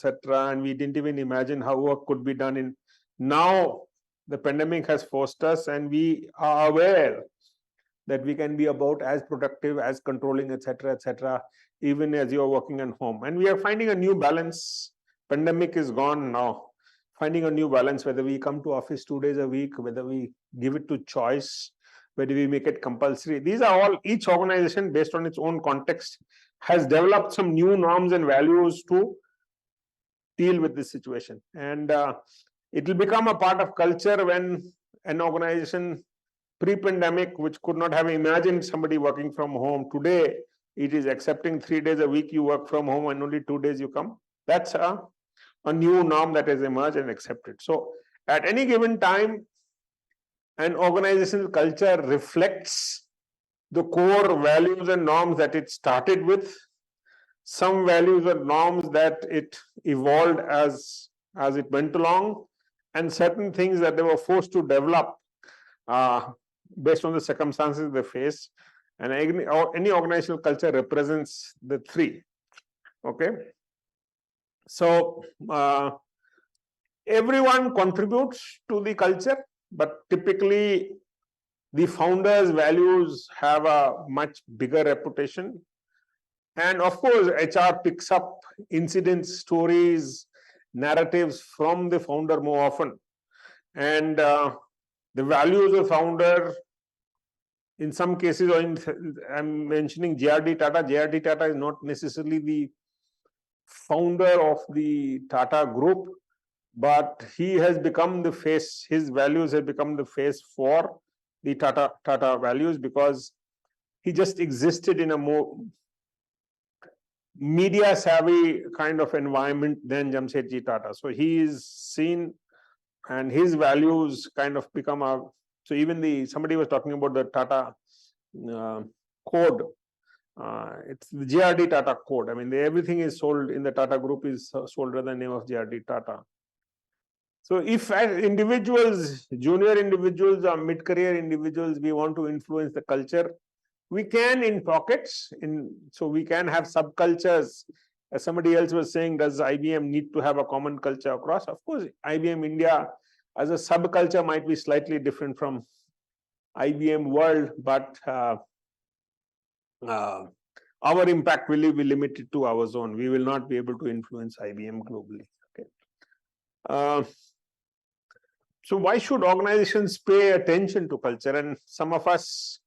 and we didn't even imagine how work could be done in. Now the pandemic has forced us, and we are aware that we can be about as productive, as controlling, etc., even as you're working at home. And we are finding a new balance. Pandemic is gone now. Finding a new balance, whether we come to office 2 days a week, whether we give it to choice, whether we make it compulsory. These are all, each organization based on its own context has developed some new norms and values to deal with this situation. And it will become a part of culture when an organization pre-pandemic, which could not have imagined somebody working from home, today it is accepting 3 days a week you work from home and only 2 days you come. That's a new norm that has emerged and accepted. So at any given time, an organizational culture reflects the core values and norms that it started with, some values and norms that it evolved as it went along, and certain things that they were forced to develop based on the circumstances they face. And any organizational culture represents the three. Okay. So everyone contributes to the culture, but typically the founders' values have a much bigger reputation. And of course, HR picks up incidents, stories, narratives from the founder more often. And the values of founder, in some cases, I'm mentioning J.R.D. Tata. J.R.D. Tata is not necessarily the founder of the Tata Group, but he has become the face, his values have become the face for the Tata values, because he just existed in a more media savvy kind of environment than Jamsetji Tata. So he is seen and his values kind of become a, so even somebody was talking about the Tata code. It's the JRD Tata code. I mean, everything is sold in the Tata group is sold under the name of JRD Tata. So if as individuals, junior individuals or mid-career individuals, we want to influence the culture, we can in pockets, so we can have subcultures. As somebody else was saying, does IBM need to have a common culture across? Of course, IBM India as a subculture might be slightly different from IBM world, but our impact will be limited to our zone. We will not be able to influence IBM globally. Okay. So why should organizations pay attention to culture? And some of us,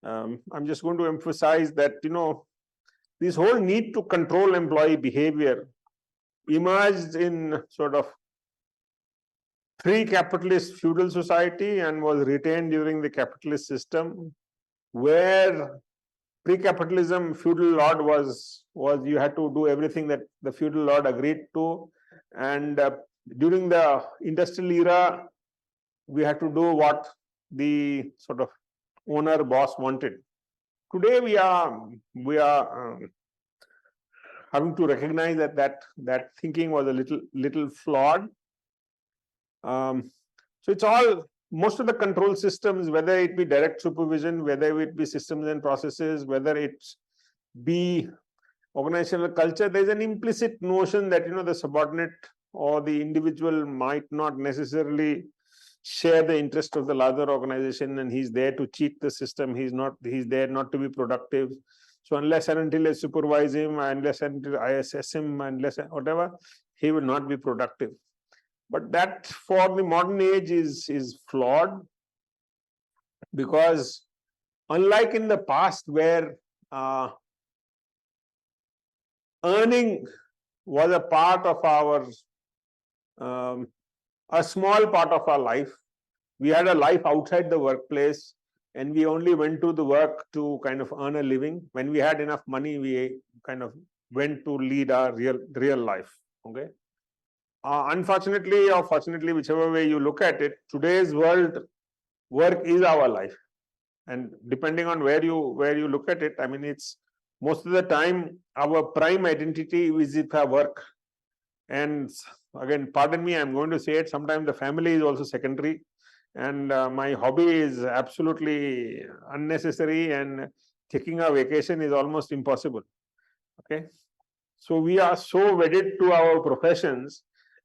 I'm just going to emphasize that, this whole need to control employee behavior emerged in sort of pre-capitalist feudal society and was retained during the capitalist system, where pre-capitalism feudal lord was you had to do everything that the feudal lord agreed to, and during the industrial era we had to do what the sort of owner boss wanted. Today we are having to recognize that thinking was a little flawed. So it's all, most of the control systems, whether it be direct supervision, whether it be systems and processes, whether it be organizational culture, there's an implicit notion that the subordinate or the individual might not necessarily share the interest of the larger organization, and he's there to cheat the system. He's there not to be productive. So unless and until I supervise him, unless and until I assess him, unless whatever, he will not be productive. But that for the modern age is flawed, because unlike in the past where earning was a part of our a small part of our life, we had a life outside the workplace and we only went to the work to kind of earn a living. When we had enough money, we kind of went to lead our real life. Okay. Unfortunately or fortunately, whichever way you look at it, today's world, work is our life, and depending on where you look at it, I mean, it's most of the time our prime identity is with our work. And again, pardon me, I'm going to say it, sometimes the family is also secondary, and my hobby is absolutely unnecessary, and taking a vacation is almost impossible. Okay, so we are so wedded to our professions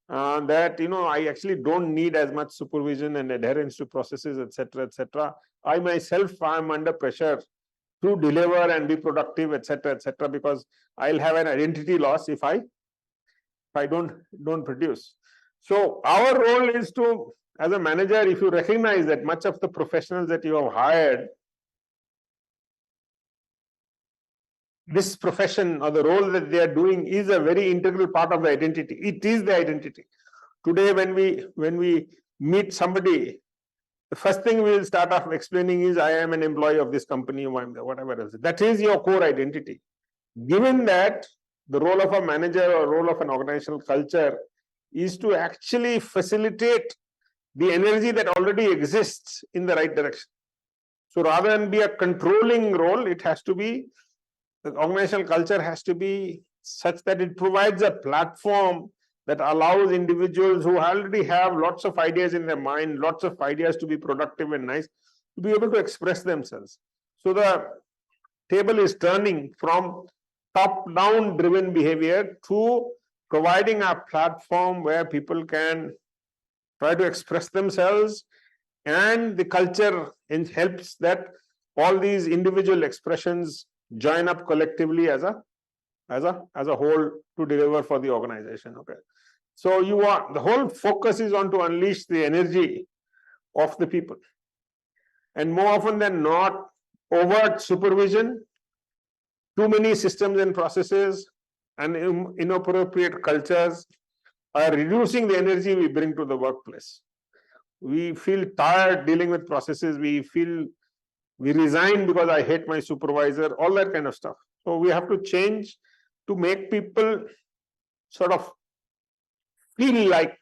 that I actually don't need as much supervision and adherence to processes, etc., etc. I myself am under pressure to deliver and be productive, etc., etc., because I'll have an identity loss if I don't produce. So our role is to, as a manager, if you recognize that much of the professionals that you have hired, this profession or the role that they are doing is a very integral part of the identity. It is the identity. Today, when we meet somebody, the first thing we will start off explaining is, I am an employee of this company, whatever else. That is your core identity. Given that, the role of a manager or role of an organizational culture is to actually facilitate the energy that already exists in the right direction. So rather than be a controlling role, it has to be, the organizational culture has to be such that it provides a platform that allows individuals who already have lots of ideas in their mind, lots of ideas to be productive and nice, to be able to express themselves. So the table is turning from top-down driven behavior to providing a platform where people can try to express themselves, and the culture helps that all these individual expressions join up collectively as a whole to deliver for the organization. Okay, so the whole focus is on to unleash the energy of the people, and more often than not, overt supervision, too many systems and processes, and inappropriate cultures are reducing the energy we bring to the workplace. We feel tired dealing with processes. We resign because I hate my supervisor, all that kind of stuff. So we have to change to make people sort of feel like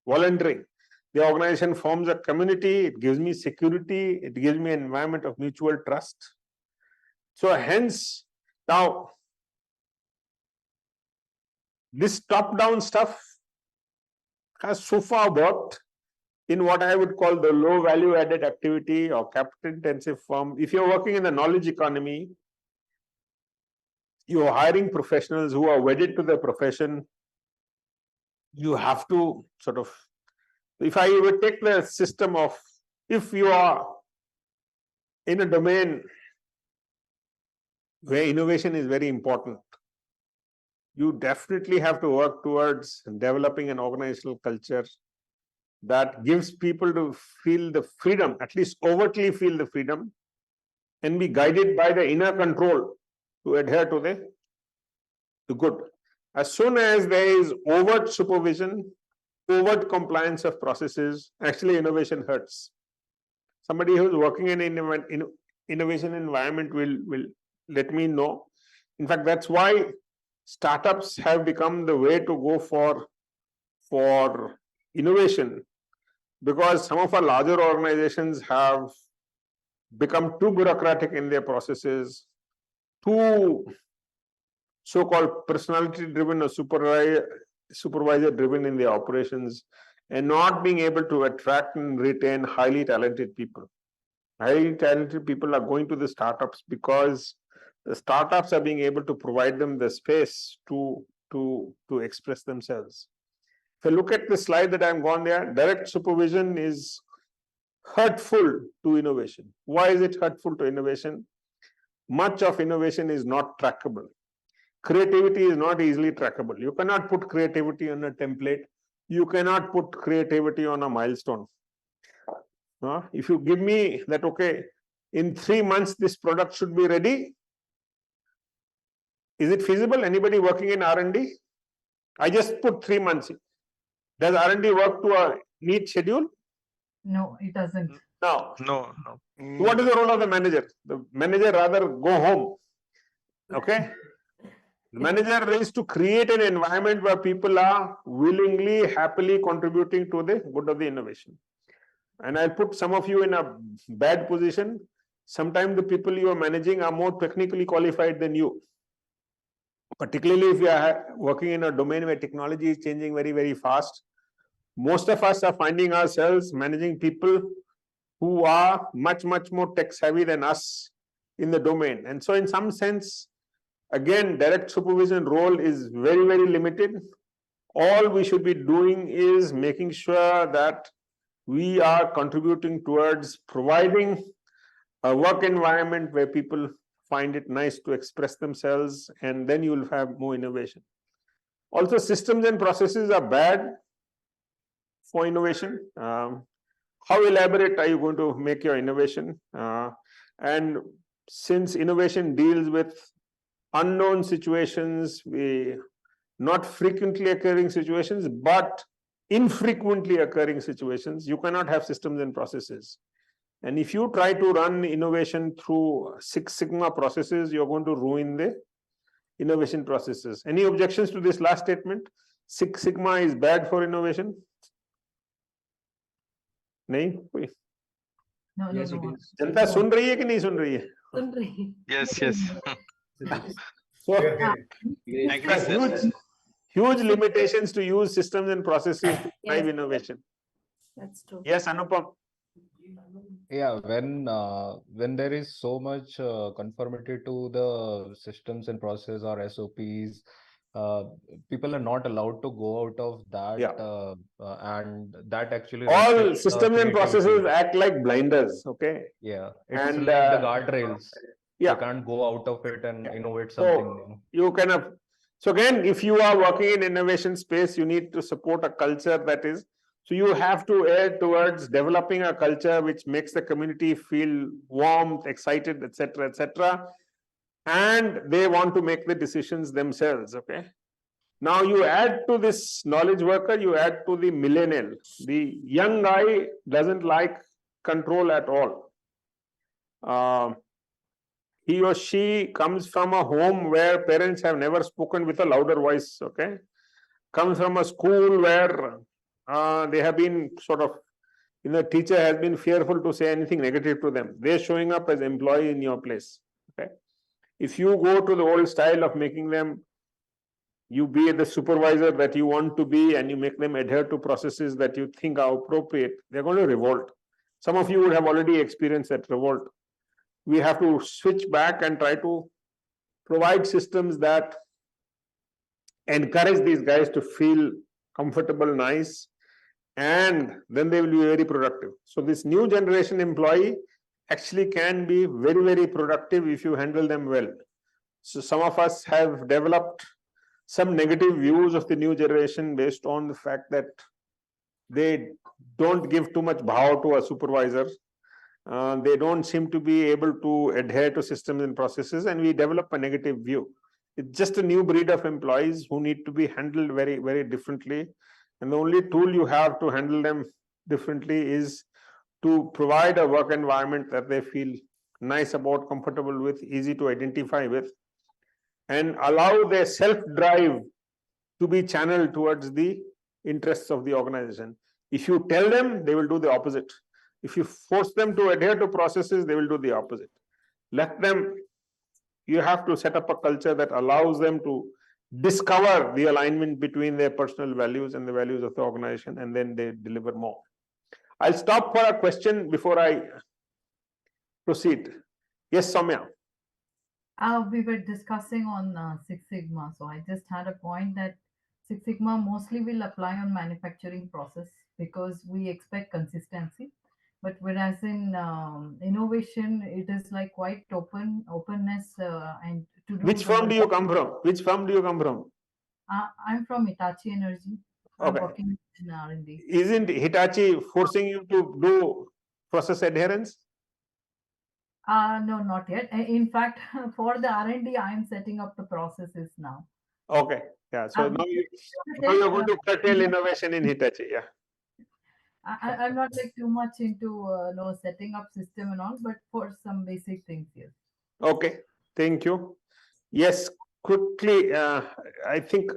volunteering. The organization forms a community, it gives me security, it gives me an environment of mutual trust. So hence, now, this top-down stuff has so far worked in what I would call the low value added activity or capital intensive firm. If you're working in the knowledge economy, you're hiring professionals who are wedded to their profession. You have to sort of, if I would take the system of, if you are in a domain where innovation is very important, you definitely have to work towards developing an organizational culture that gives people to feel the freedom, at least overtly feel the freedom, and be guided by the inner control to adhere to the good. As soon as there is overt supervision, overt compliance of processes, actually innovation hurts. Somebody who's working in an innovation environment will let me know. In fact, that's why startups have become the way to go for innovation, because some of our larger organizations have become too bureaucratic in their processes, too so-called personality-driven or supervisor-driven in their operations, and not being able to attract and retain highly talented people. Highly talented people are going to the startups because the startups are being able to provide them the space to express themselves. If I look at the slide that I'm gone there, direct supervision is hurtful to innovation. Why is it hurtful to innovation? Much of innovation is not trackable. Creativity is not easily trackable. You cannot put creativity on a template. You cannot put creativity on a milestone. If you give me that, okay, in 3 months this product should be ready, is it feasible? Anybody working in R&D? I just put 3 months. Does R&D work to a neat schedule? No, it doesn't. No. No. What is the role of the manager? The manager rather go home. Okay? The manager is to create an environment where people are willingly, happily contributing to the good of the innovation. And I'll put some of you in a bad position. Sometimes the people you are managing are more technically qualified than you. Particularly if you are working in a domain where technology is changing very, very fast. Most of us are finding ourselves managing people who are much, much more tech savvy than us in the domain. And so in some sense, again, direct supervision role is very, very limited. All we should be doing is making sure that we are contributing towards providing a work environment where people find it nice to express themselves, and then you will have more innovation. Also, systems and processes are bad for innovation. How elaborate are you going to make your innovation? And since innovation deals with unknown situations, not frequently occurring situations, but infrequently occurring situations, you cannot have systems and processes. And if you try to run innovation through Six Sigma processes, you're going to ruin the innovation processes. Any objections to this last statement? Six Sigma is bad for innovation? नहीं? No, yes, no, it no. is. जनता सुन रही है कि नहीं सुन रही है? सुन रही है. Yes. So, Thank you, sir. huge limitations to use systems and processes to drive Yes. innovation. That's true. Yes, Anupam. Yeah, when there is so much conformity to the systems and process or SOPs, people are not allowed to go out of that, and that actually All restricts systems and processes creativity. act like blinders. Okay. Yeah, it's And, like the guardrails. yeah. You can't go out of it and innovate So something new. you kind of, so again, if you are working in innovation space, you need to support a culture that is, so you have to err towards developing a culture which makes the community feel warm, excited, etc., etc. And they want to make the decisions themselves. Okay. Now you add to this knowledge worker, you add to the millennial. The young guy doesn't like control at all. he or she comes from a home where parents have never spoken with a louder voice, okay? Comes from a school where they have been sort of, teacher has been fearful to say anything negative to them. They're showing up as employee in your place, okay? If you go to the old style of making them, you be the supervisor that you want to be and you make them adhere to processes that you think are appropriate, they're going to revolt. Some of you would have already experienced that revolt. We have to switch back and try to provide systems that encourage these guys to feel comfortable, nice, and then they will be very productive. So this new generation employee actually can be very, very productive if you handle them well. So some of us have developed some negative views of the new generation based on the fact that they don't give too much bhav to a supervisor. They don't seem to be able to adhere to systems and processes, and we develop a negative view. It's just a new breed of employees who need to be handled very, very differently. And the only tool you have to handle them differently is to provide a work environment that they feel nice about, comfortable with, easy to identify with, and allow their self-drive to be channeled towards the interests of the organization. If you tell them, they will do the opposite. If you force them to adhere to processes, they will do the opposite. Let them, you have to set up a culture that allows them to discover the alignment between their personal values and the values of the organization, and then they deliver more. I'll stop for a question before I proceed. Yes, Soumya. We were discussing on Six Sigma, so I just had a point that Six Sigma mostly will apply on manufacturing process because we expect consistency. But whereas in innovation, it is like quite openness and to do. Which firm do you come from? Which firm do you come from? I'm from Hitachi Energy. I'm working in R&D. Isn't Hitachi forcing you to do process adherence? No, not yet. In fact, for the R&D, I'm setting up the processes now. Okay, yeah. So now you're going to curtail innovation in Hitachi, yeah. I'm not like too much into setting up system and all, but for some basic things, yes. Okay, thank you. Yes, quickly, I think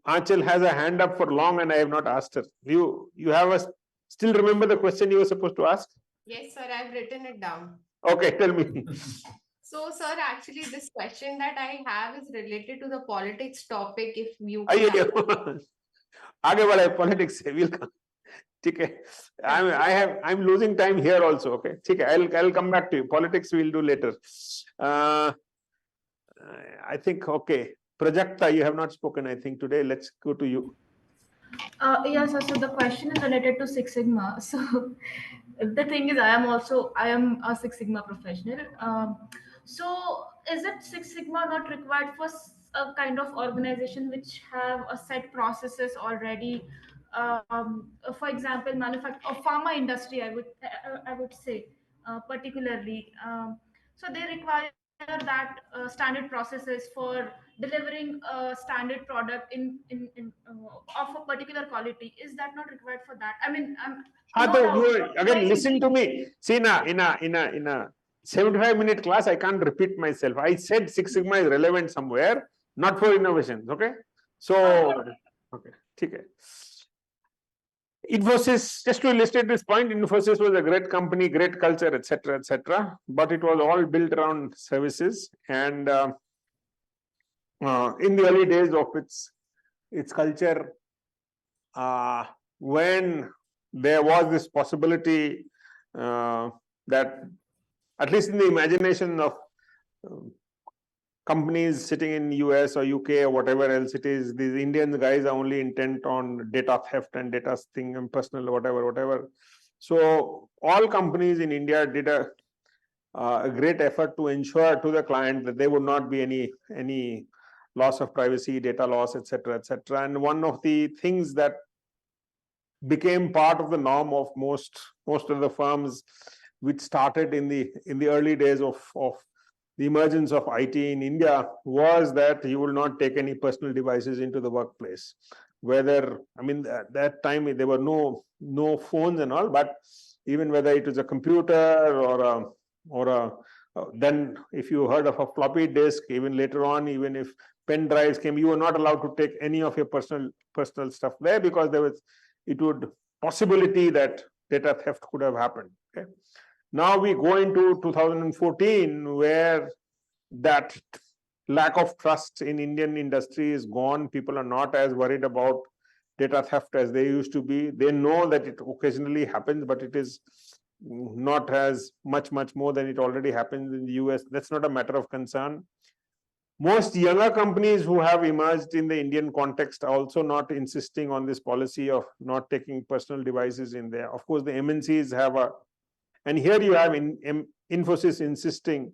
Aanchal has a hand up for long and I have not asked her. You have still remember the question you were supposed to ask? Yes, sir, I've written it down. Okay, tell me. So, sir, actually, this question that I have is related to the politics topic. If you आगे बढ़े politics से will come. ठीक है. I'm losing time here also. Okay. ठीक है. I'll come back to you. Politics we'll do later. I think okay. Prajakta, you have not spoken. I think today. Let's go to you. Yes, so the question is related to Six Sigma. So the thing is, I am a Six Sigma professional. So is it Six Sigma not required for a kind of organization which have a set processes already? For example, manufacturing or pharma industry, I would say particularly. So they require that standard processes for delivering a standard product of a particular quality. Is that not required for that? I mean, again, listen to me. See, in a 75-minute class, I can't repeat myself. I said Six Sigma is relevant somewhere, not for innovations. Okay, so okay, okay. Infosys, just to illustrate this point, Infosys was a great company, great culture, etc., but it was all built around services. And in the early days of its culture, when there was this possibility that, at least in the imagination of companies sitting in US or UK or whatever else it is, these Indian guys are only intent on data theft and data thing and personal whatever. So all companies in India did a great effort to ensure to the client that there would not be any loss of privacy, data loss, etc. And one of the things that became part of the norm of most of the firms which started in the early days of the emergence of IT in India was that you will not take any personal devices into the workplace. Whether, I mean, at that time there were no phones and all, but even whether it was a computer or a Then if you heard of a floppy disk, even later on, even if pen drives came, you were not allowed to take any of your personal stuff there, because it would possibility that data theft could have happened. Okay. Now we go into 2014, where that lack of trust in Indian industry is gone. People are not as worried about data theft as they used to be. They know that it occasionally happens, but it is not as much more than it already happens in the US. That's not a matter of concern. Most younger companies who have emerged in the Indian context are also not insisting on this policy of not taking personal devices in there. Of course, the MNCs have and here you have Infosys insisting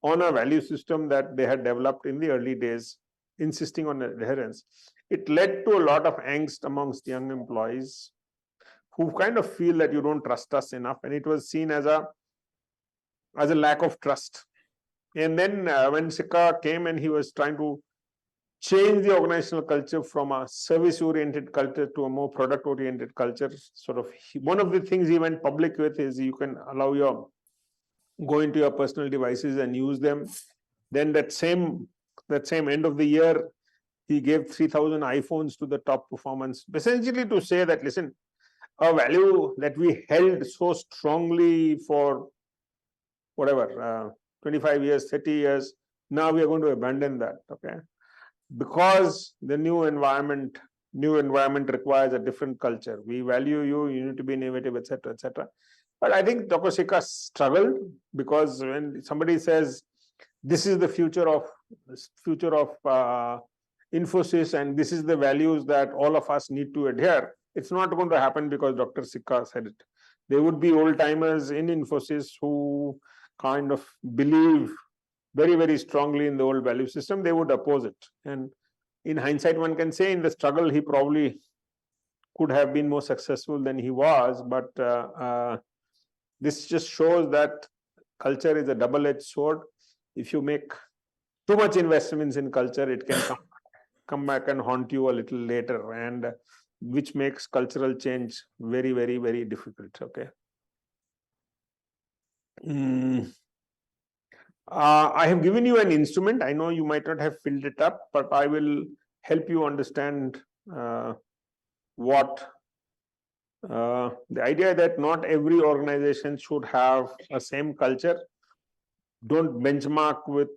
on a value system that they had developed in the early days, insisting on adherence. It led to a lot of angst amongst young employees who kind of feel that you don't trust us enough, and it was seen as a lack of trust. And then when Sikka came and he was trying to change the organizational culture from a service-oriented culture to a more product-oriented culture, one of the things he went public with is you can allow go into your personal devices and use them. Then that same end of the year, he gave 3,000 iPhones to the top performance, essentially to say that, listen, a value that we held so strongly for 25 years, 30 years, now we are going to abandon that, okay? Because the new environment requires a different culture. We value you need to be innovative, etc., etc. But I think Dr. Sikka struggled, because when somebody says this is the future of Infosys and this is the values that all of us need to adhere, it's not going to happen because Dr. Sikka said it. There would be old timers in Infosys who kind of believe very, very strongly in the old value system. They would oppose it. And in hindsight, one can say in the struggle, he probably could have been more successful than he was. But this just shows that culture is a double-edged sword. If you make too much investments in culture, it can come back and haunt you a little later, and which makes cultural change very, very, very difficult. Okay. I have given you an instrument. I know you might not have filled it up, but I will help you understand what the idea that not every organization should have a same culture. Don't benchmark with